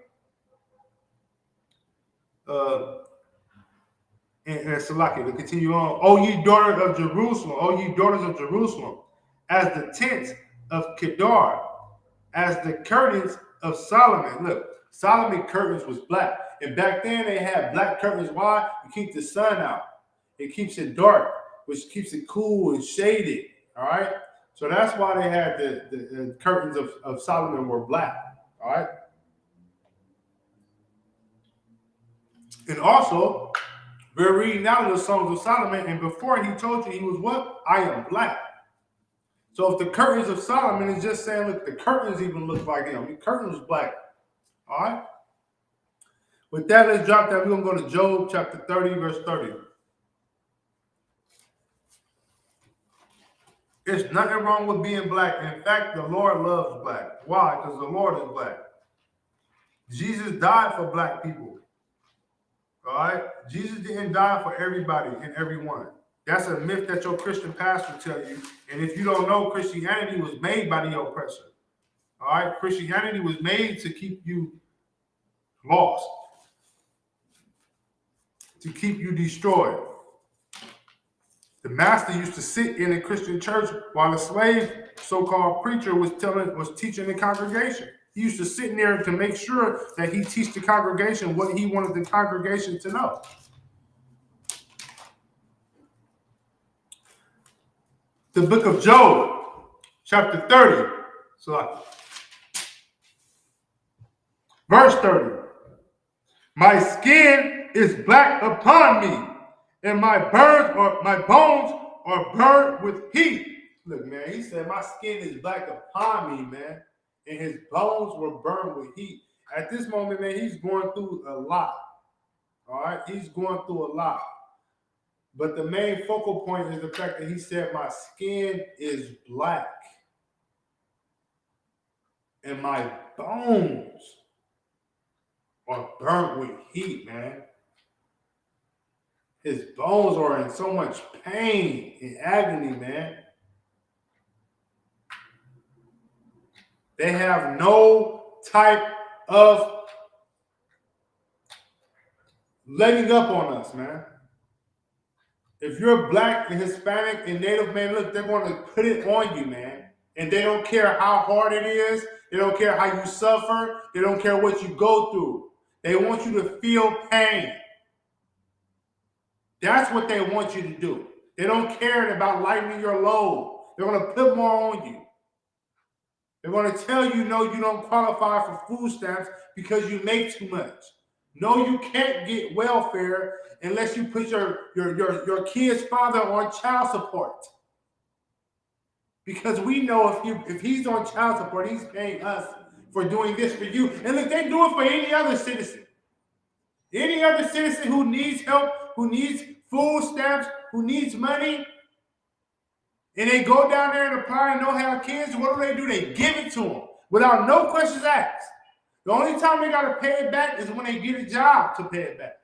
Uh, and Salaki, to continue on. O ye daughters of Jerusalem, O ye daughters of Jerusalem, as the tents of Kedar, as the curtains of Solomon. Look, Solomon curtains was black. And back then they had black curtains. Why? To keep the sun out. It keeps it dark, which keeps it cool and shaded. All right. So that's why they had the curtains of Solomon were black. All right. And also, we're reading now the Songs of Solomon, and before he told you he was what? I am black. So if the curtains of Solomon is just saying, look, the curtains even look like him. The curtain was black. All right? With that, let's drop that. We're going to go to Job chapter 30, verse 30. There's nothing wrong with being black. In fact, the Lord loves black. Why? Because the Lord is black. Jesus died for black people. All right? Jesus didn't die for everybody and everyone. That's a myth that your Christian pastor tell you. And if you don't know, Christianity was made by the oppressor. All right? Christianity was made to keep you lost, to keep you destroyed. The master used to sit in a Christian church while a slave, so-called preacher, was teaching the congregation. He used to sit in there to make sure that he teach the congregation what he wanted the congregation to know. The book of Job, chapter 30, verse 30. My skin is black upon me, and my bones are burned with heat. Look, man, he said my skin is black upon me, man, and his bones were burned with heat. At this moment, man, he's going through a lot. All right, he's going through a lot. But the main focal point is the fact that he said my skin is black, and my bones are burnt with heat, man. His bones are in so much pain and agony, man. They have no type of letting up on us, man. If you're black and Hispanic and Native, man, look, they're going to put it on you, man. And they don't care how hard it is. They don't care how you suffer. They don't care what you go through. They want you to feel pain. That's what they want you to do. They don't care about lightening your load. They're going to put more on you. They're going to tell you, no, you don't qualify for food stamps because you make too much. No, you can't get welfare unless you put your kid's father on child support. Because we know if he's on child support, he's paying us for doing this for you. And look, they do it for any other citizen. Any other citizen who needs help, who needs food stamps, who needs money, and they go down there and apply and don't have kids, what do? They give it to them without no questions asked. The only time they got to pay it back is when they get a job to pay it back.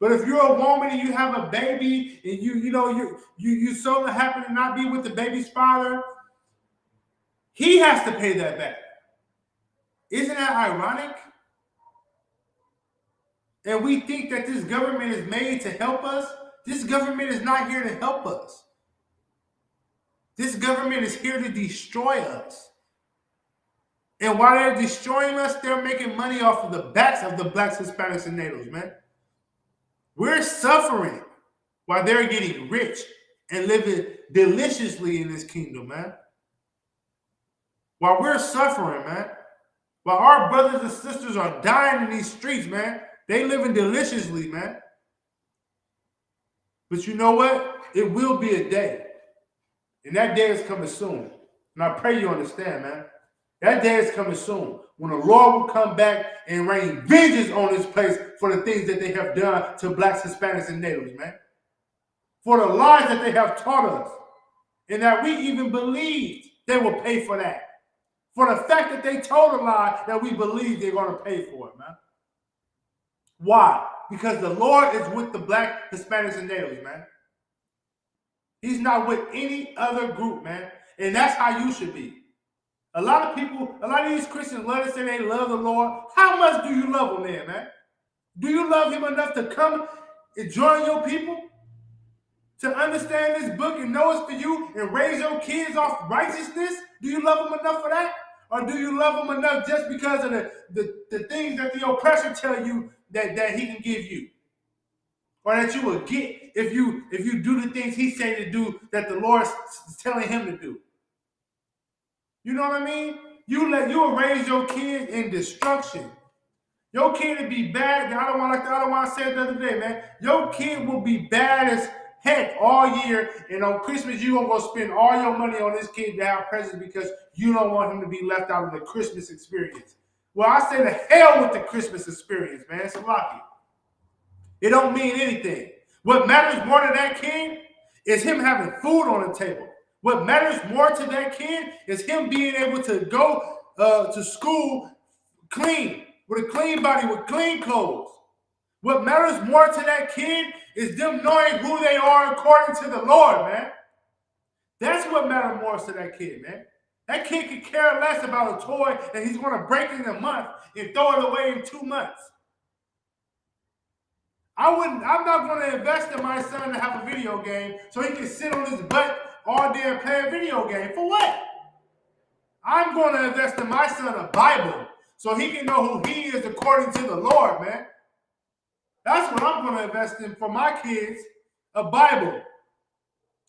But if you're a woman and you have a baby and you so happen to not be with the baby's father, he has to pay that back. Isn't that ironic? And we think that this government is made to help us. This government is not here to help us. This government is here to destroy us. And while they're destroying us, they're making money off of the backs of the blacks, Hispanics, and natives, man. We're suffering while they're getting rich and living deliciously in this kingdom, man. While we're suffering, man. While our brothers and sisters are dying in these streets, man. They living deliciously, man. But you know what? It will be a day. And that day is coming soon. And I pray you understand, man. That day is coming soon. When the Lord will come back and rain vengeance on this place for the things that they have done to blacks, Hispanics, and natives, man. For the lies that they have taught us. And that we even believed they will pay for that. For the fact that they told a lie that we believe they're going to pay for it, man. Why? Because the Lord is with the black, Hispanics, and natives, man. He's not with any other group, man. And that's how you should be. A lot of these Christians love to say they love the Lord. How much do you love him then, man? Do you love him enough to come and join your people? To understand this book and know it's for you and raise your kids off righteousness? Do you love him enough for that? Or do you love him enough just because of the things that the oppressor tell you that he can give you? Or that you will get if you do the things he's saying to do that the Lord is telling him to do. You know what I mean? You will raise your kids in destruction. Your kid will be bad. I don't want to say it the other day, man. Your kid will be bad as heck all year, and on Christmas you're gonna go spend all your money on this kid to have presents because you don't want him to be left out of the Christmas experience. Well, I say to hell with the Christmas experience, man. It's a lucky. It don't mean anything. What matters more to that kid is him having food on the table. What matters more to that kid is him being able to go to school clean, with a clean body, with clean clothes. What matters more to that kid is them knowing who they are according to the Lord, man. That's what matters more to that kid, man. That kid could care less about a toy that he's going to break in a month and throw it away in 2 months. I'm not going to invest in my son to have a video game so he can sit on his butt all day and play a video game. For what? I'm going to invest in my son a Bible so he can know who he is according to the Lord, man. That's what I'm going to invest in for my kids, a Bible,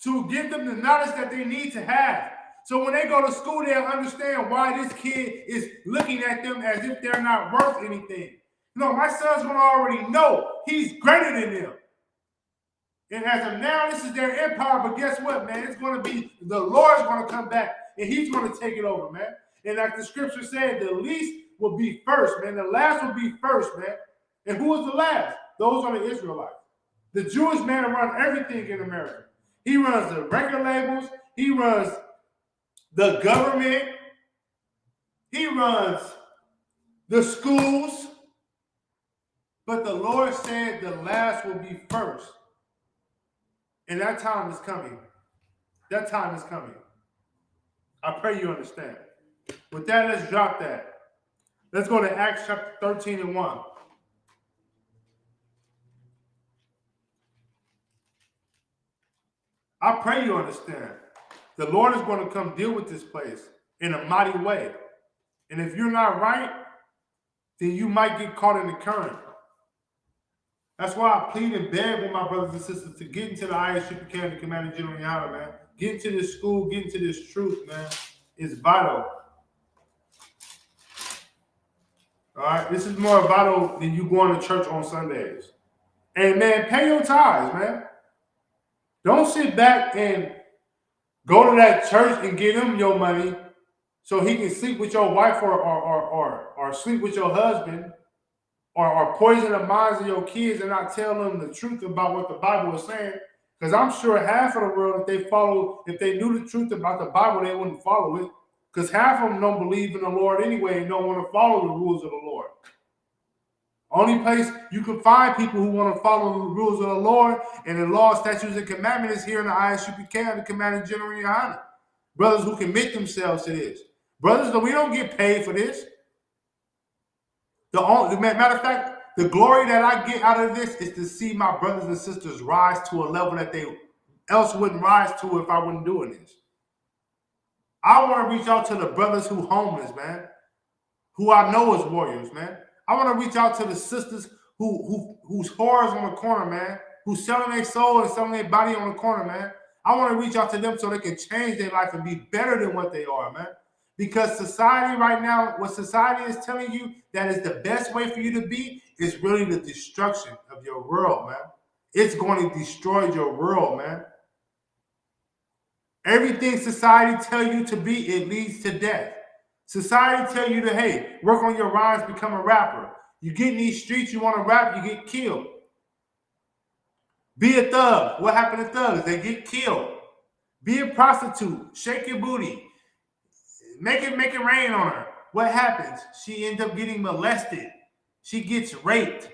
to give them the knowledge that they need to have. So when they go to school, they'll understand why this kid is looking at them as if they're not worth anything. No, my son's going to already know he's greater than them. And as of now, this is their empire. But guess what, man? It's going to be, the Lord's going to come back and he's going to take it over, man. And like the scripture said, the least will be first, man. The last will be first, man. And who is the last? Those are the Israelites. The Jewish man runs everything in America. He runs the record labels. He runs the government. He runs the schools. But the Lord said the last will be first. And that time is coming. That time is coming. I pray you understand. With that, let's drop that. Let's go to Acts chapter 13 and 1. I pray you understand. The Lord is going to come deal with this place in a mighty way. And if you're not right, then you might get caught in the current. That's why I plead and beg with my brothers and sisters to get into the ISU Academy Commander General Yahweh, man. Get into this school, get into this truth, man. It's vital. All right, this is more vital than you going to church on Sundays. And man, pay your tithes, man. Don't sit back and go to that church and give him your money so he can sleep with your wife or sleep with your husband or poison the minds of your kids and not tell them the truth about what the Bible is saying. Because I'm sure half of the world, if they knew the truth about the Bible, they wouldn't follow it. Because half of them don't believe in the Lord anyway and don't want to follow the rules of the Lord. Only place you can find people who want to follow the rules of the Lord and the law, statutes, and commandments is here in the ISUPK, the Commanding General in your honor. Brothers who commit themselves to this. Brothers, we don't get paid for this. Matter of fact, the glory that I get out of this is to see my brothers and sisters rise to a level that they else wouldn't rise to if I wasn't doing this. I want to reach out to the brothers who homeless, man, who I know is warriors, man. I want to reach out to the sisters who's whores on the corner, man, who's selling their soul and selling their body on the corner, man. I want to reach out to them so they can change their life and be better than what they are, man. Because society right now, what society is telling you that is the best way for you to be is really the destruction of your world, man. It's going to destroy your world, man. Everything society tell you to be, it leads to death. Society tell you to, hey, work on your rhymes, become a rapper. You get in these streets, you want to rap, you get killed. Be a thug. What happened to thugs? They get killed. Be a prostitute. Shake your booty. Make it rain on her. What happens? She ends up getting molested. She gets raped.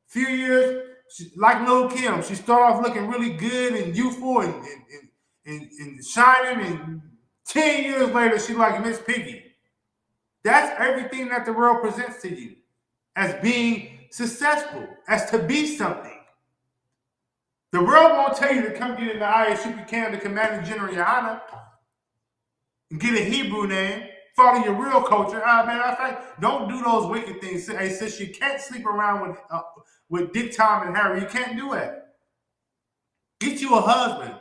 Few years, like Lil' Kim, she start off looking really good and youthful and shining, and 10 years later, she's like Miss Piggy. That's everything that the world presents to you as being successful, as to be something. The world won't tell you to come get in the ISUPK, the Commanding General your honor, and get a Hebrew name, follow your real culture. Matter of fact, don't do those wicked things. Hey, sis, you can't sleep around with Dick, Tom, and Harry. You can't do it. Get you a husband.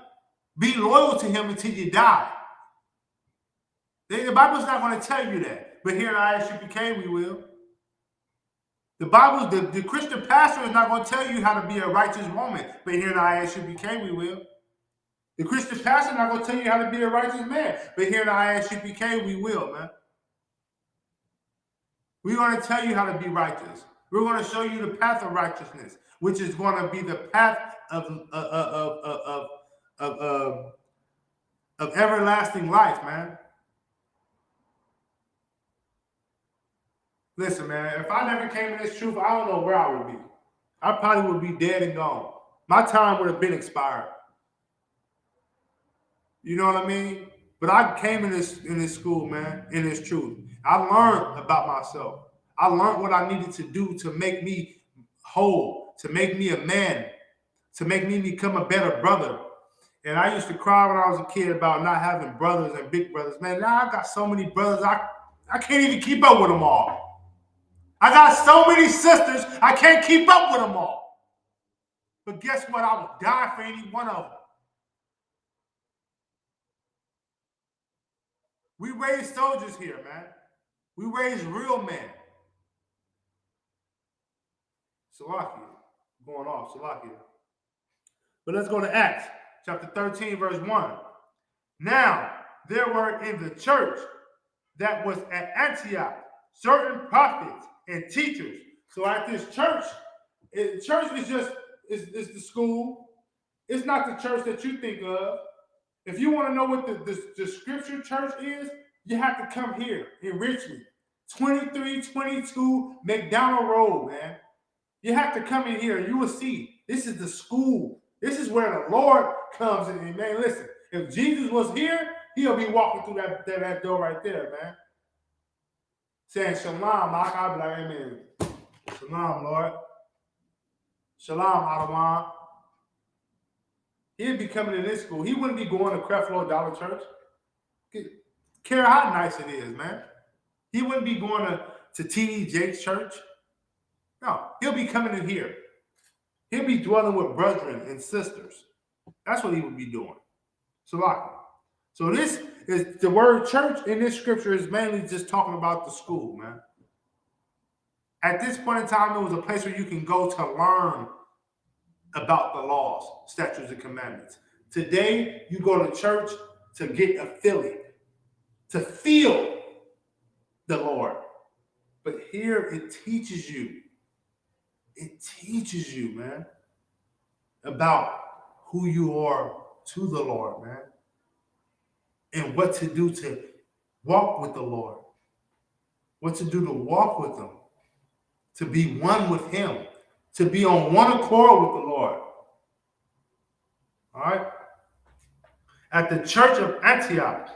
Be loyal to him until you die. The Bible's not going to tell you that. But here in ISUPK, we will. The Bible, the Christian pastor is not going to tell you how to be a righteous woman. But here in ISUPK, we will. The Christian pastor is not going to tell you how to be a righteous man. But here in ISUPK, we will, man. We're going to tell you how to be righteous. We're going to show you the path of righteousness, which is going to be the path of everlasting life, man. Listen, man, if I never came to this truth, I don't know where I would be. I probably would be dead and gone. My time would have been expired. You know what I mean? But I came in this school, man, in this truth. I learned about myself. I learned what I needed to do to make me whole, to make me a man, to make me become a better brother. And I used to cry when I was a kid about not having brothers and big brothers. Man, now I got so many brothers, I can't even keep up with them all. I got so many sisters, I can't keep up with them all. But guess what? I would die for any one of them. We raise soldiers here, man. We raise real men. Salakia. Going off, Salakia. But let's go to Acts chapter 13, verse 1. Now, there were in the church that was at Antioch certain prophets and teachers. So at this church, church is the school. It's not the church that you think of. If you want to know what the scripture church is, you have to come here in Richmond. 2322 McDonald Road, man. You have to come in here and you will see this is the school. This is where the Lord comes in. And man, listen, if Jesus was here, he'll be walking through that door right there, man. Saying shalom, I'll be like, amen. Shalom, Lord. Shalom, Adawan. He'd be coming to this school. He wouldn't be going to Creflo Dollar Church. Care how nice it is, man. He wouldn't be going to T.D. Jakes' church. No, he'll be coming in here. He'll be dwelling with brethren and sisters. That's what he would be doing. So this is the word church in this scripture is mainly just talking about the school, man. At this point in time, it was a place where you can go to learn about the laws, statutes, and commandments. Today, you go to church to get a feeling, to feel the Lord. But here it teaches you. It teaches you, man, about who you are to the Lord, man, and what to do to walk with the Lord, what to do to walk with Him, to be one with Him, to be on one accord with the Lord. All right? At the church of Antioch,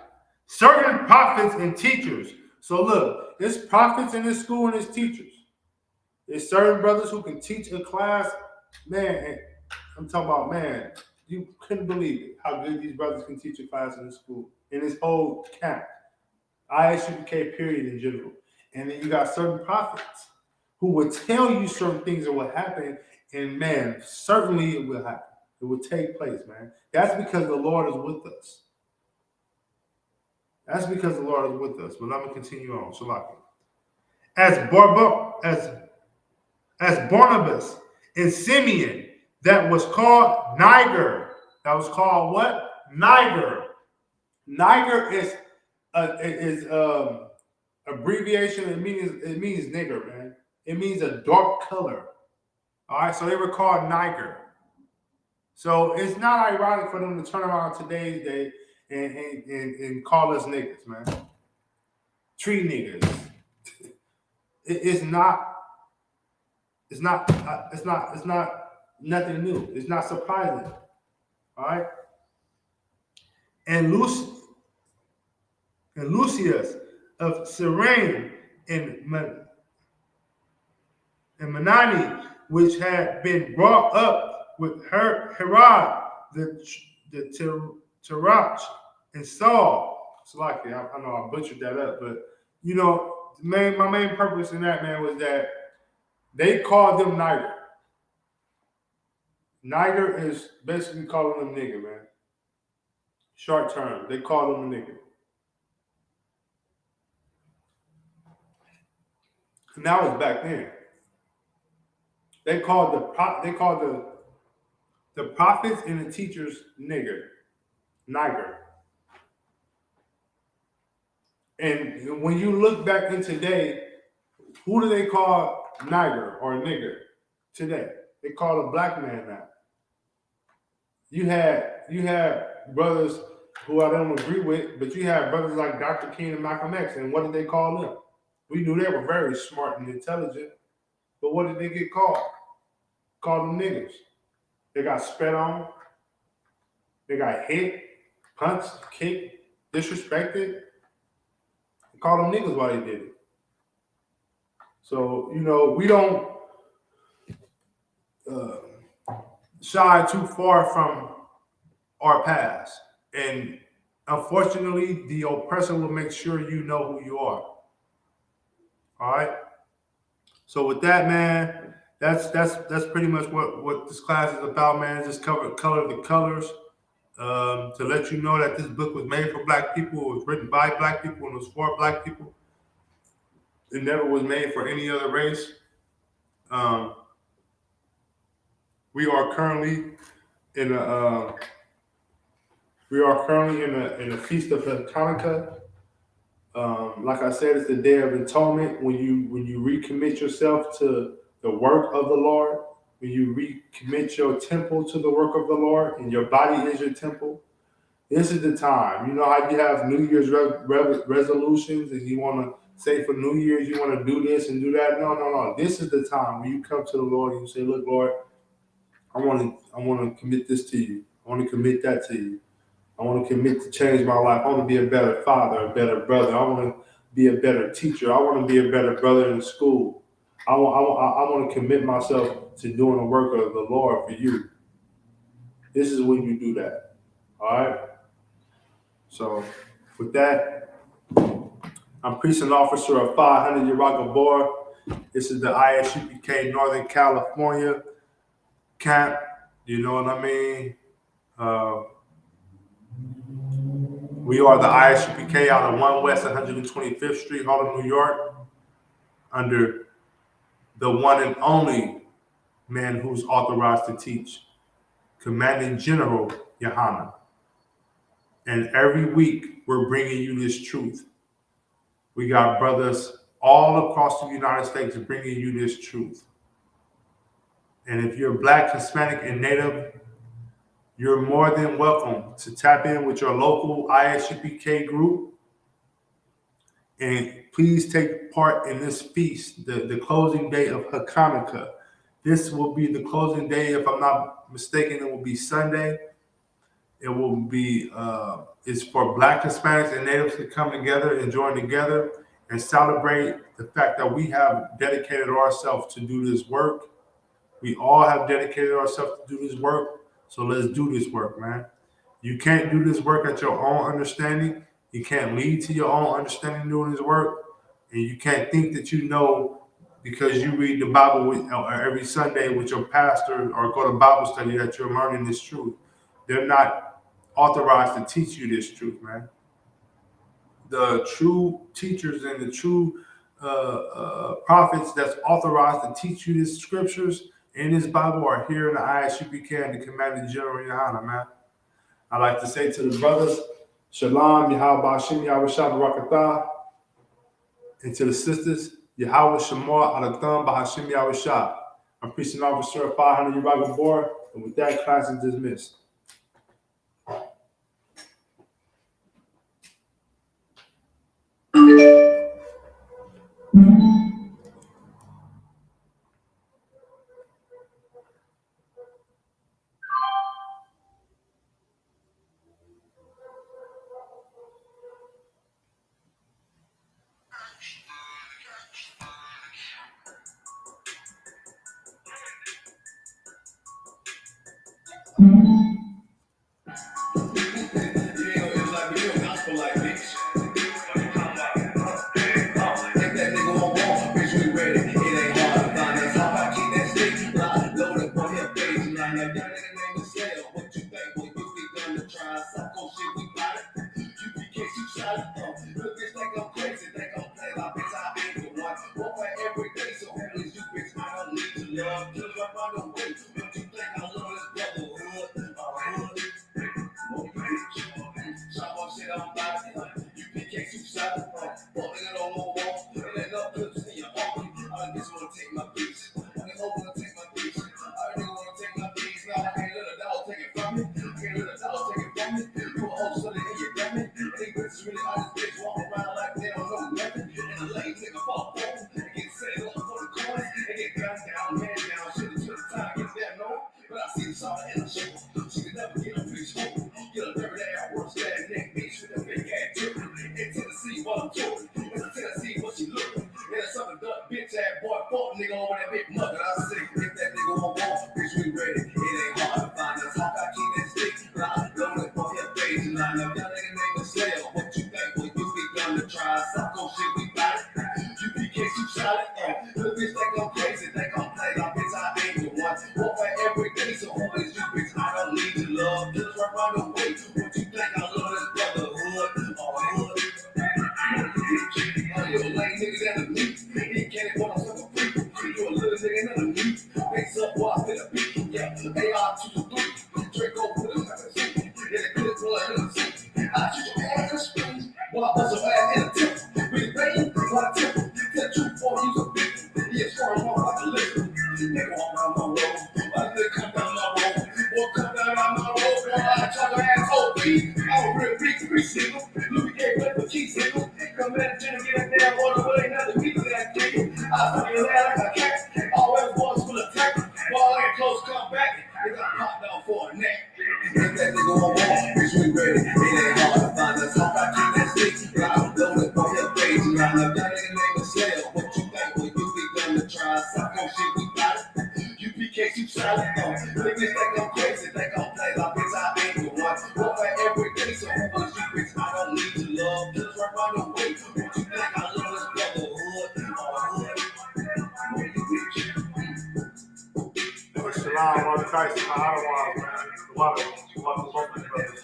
certain prophets and teachers. So look, there's prophets in this school and there's teachers. There's certain brothers who can teach a class. Man, I'm talking about, man, you couldn't believe it, how good these brothers can teach a class in this school, in this whole camp. ISUPK period in general. And then you got certain prophets who will tell you certain things that will happen, and man, certainly it will happen. It will take place, man. That's because the Lord is with us. That's because the Lord is with us. But let me continue on. Shalaki. As Barnabas and Simeon, that was called Niger. That was called what? Niger. Niger is abbreviation. It means nigger, man. It means a dark color. All right, so they were called Niger. So it's not ironic for them to turn around today's day and call us niggas, man. Tree niggas. It's not. It's not. It's not nothing new. It's not surprising. All right. And Lucius of Cyrene and Manani, which had been brought up with Herod the Tirach and Saul. It's like I know I butchered that up, but you know, my main purpose in that, man, was that they called them Niger. Niger is basically calling them nigger, man. Short term, they call them a nigger. And that was back then. They called the prophets and the teachers nigger, Niger. And when you look back in today, who do they call Niger or nigger today? They call a black man now. You had brothers who I don't agree with, but you have brothers like Dr. King and Malcolm X, and what did they call them? We knew they were very smart and intelligent, but what did they get called? Called them niggas. They got spat on, they got hit, punched, kicked, disrespected. They called them niggas while they did it. So, you know, we don't shy too far from our past. And unfortunately, the oppressor will make sure you know who you are. All right. So with that, man, that's pretty much what this class is about, man. Just color the colors to let you know that this book was made for black people. It was written by black people and it was for black people. It never was made for any other race. We are currently in a feast of Hanukkah. Like I said, it's the Day of Atonement. When you recommit yourself to the work of the Lord, when you recommit your temple to the work of the Lord, and your body is your temple, this is the time. You know how you have New Year's resolutions, and you want to say for New Year's you want to do this and do that. No. This is the time when you come to the Lord and you say, "Look, Lord, I want to commit this to you. I want to commit that to you. I want to commit to change my life. I want to be a better father, a better brother. I want to be a better teacher. I want to be a better brother in school. I want to commit myself to doing the work of the Lord for you." This is when you do that. All right? So with that, I'm precinct officer of 500 Uraga Bor. This is the ISUPK Northern California camp. You know what I mean? We are the ISUPK out of 1 West 125th Street, Harlem, New York, under the one and only man who's authorized to teach, Commanding General Yohana. And every week we're bringing you this truth. We got brothers all across the United States bringing you this truth. And if you're Black, Hispanic, and Native, you're more than welcome to tap in with your local ISUPK group. And please take part in this feast, the closing day of Hanukkah. This will be the closing day, if I'm not mistaken, it will be Sunday. It will be, it's for Black, Hispanics, and Natives to come together and join together and celebrate the fact that we have dedicated ourselves to do this work. We all have dedicated ourselves to do this work. So let's do this work, man. You can't do this work at your own understanding. You can't lead to your own understanding doing this work. And you can't think that you know because you read the Bible every Sunday with your pastor or go to Bible study that you're learning this truth. They're not authorized to teach you this truth, man. The true teachers and the true prophets that's authorized to teach you these scriptures in this Bible are here in the ISUPK and the Commanding General Yohana, man. I like to say to the brothers, Shalom, Yahweh Bashim, Yahweh Shabbat Barakatah. And to the sisters, Yahweh Shamar Alatham Bahashim Yahweh Shah. I'm preaching officer of 500 Yahweh Board, and with that, class is dismissed. Shalom, Lord Christ, and my otherwise, man. Welcome both of you brothers.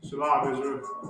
Shalom, Israel.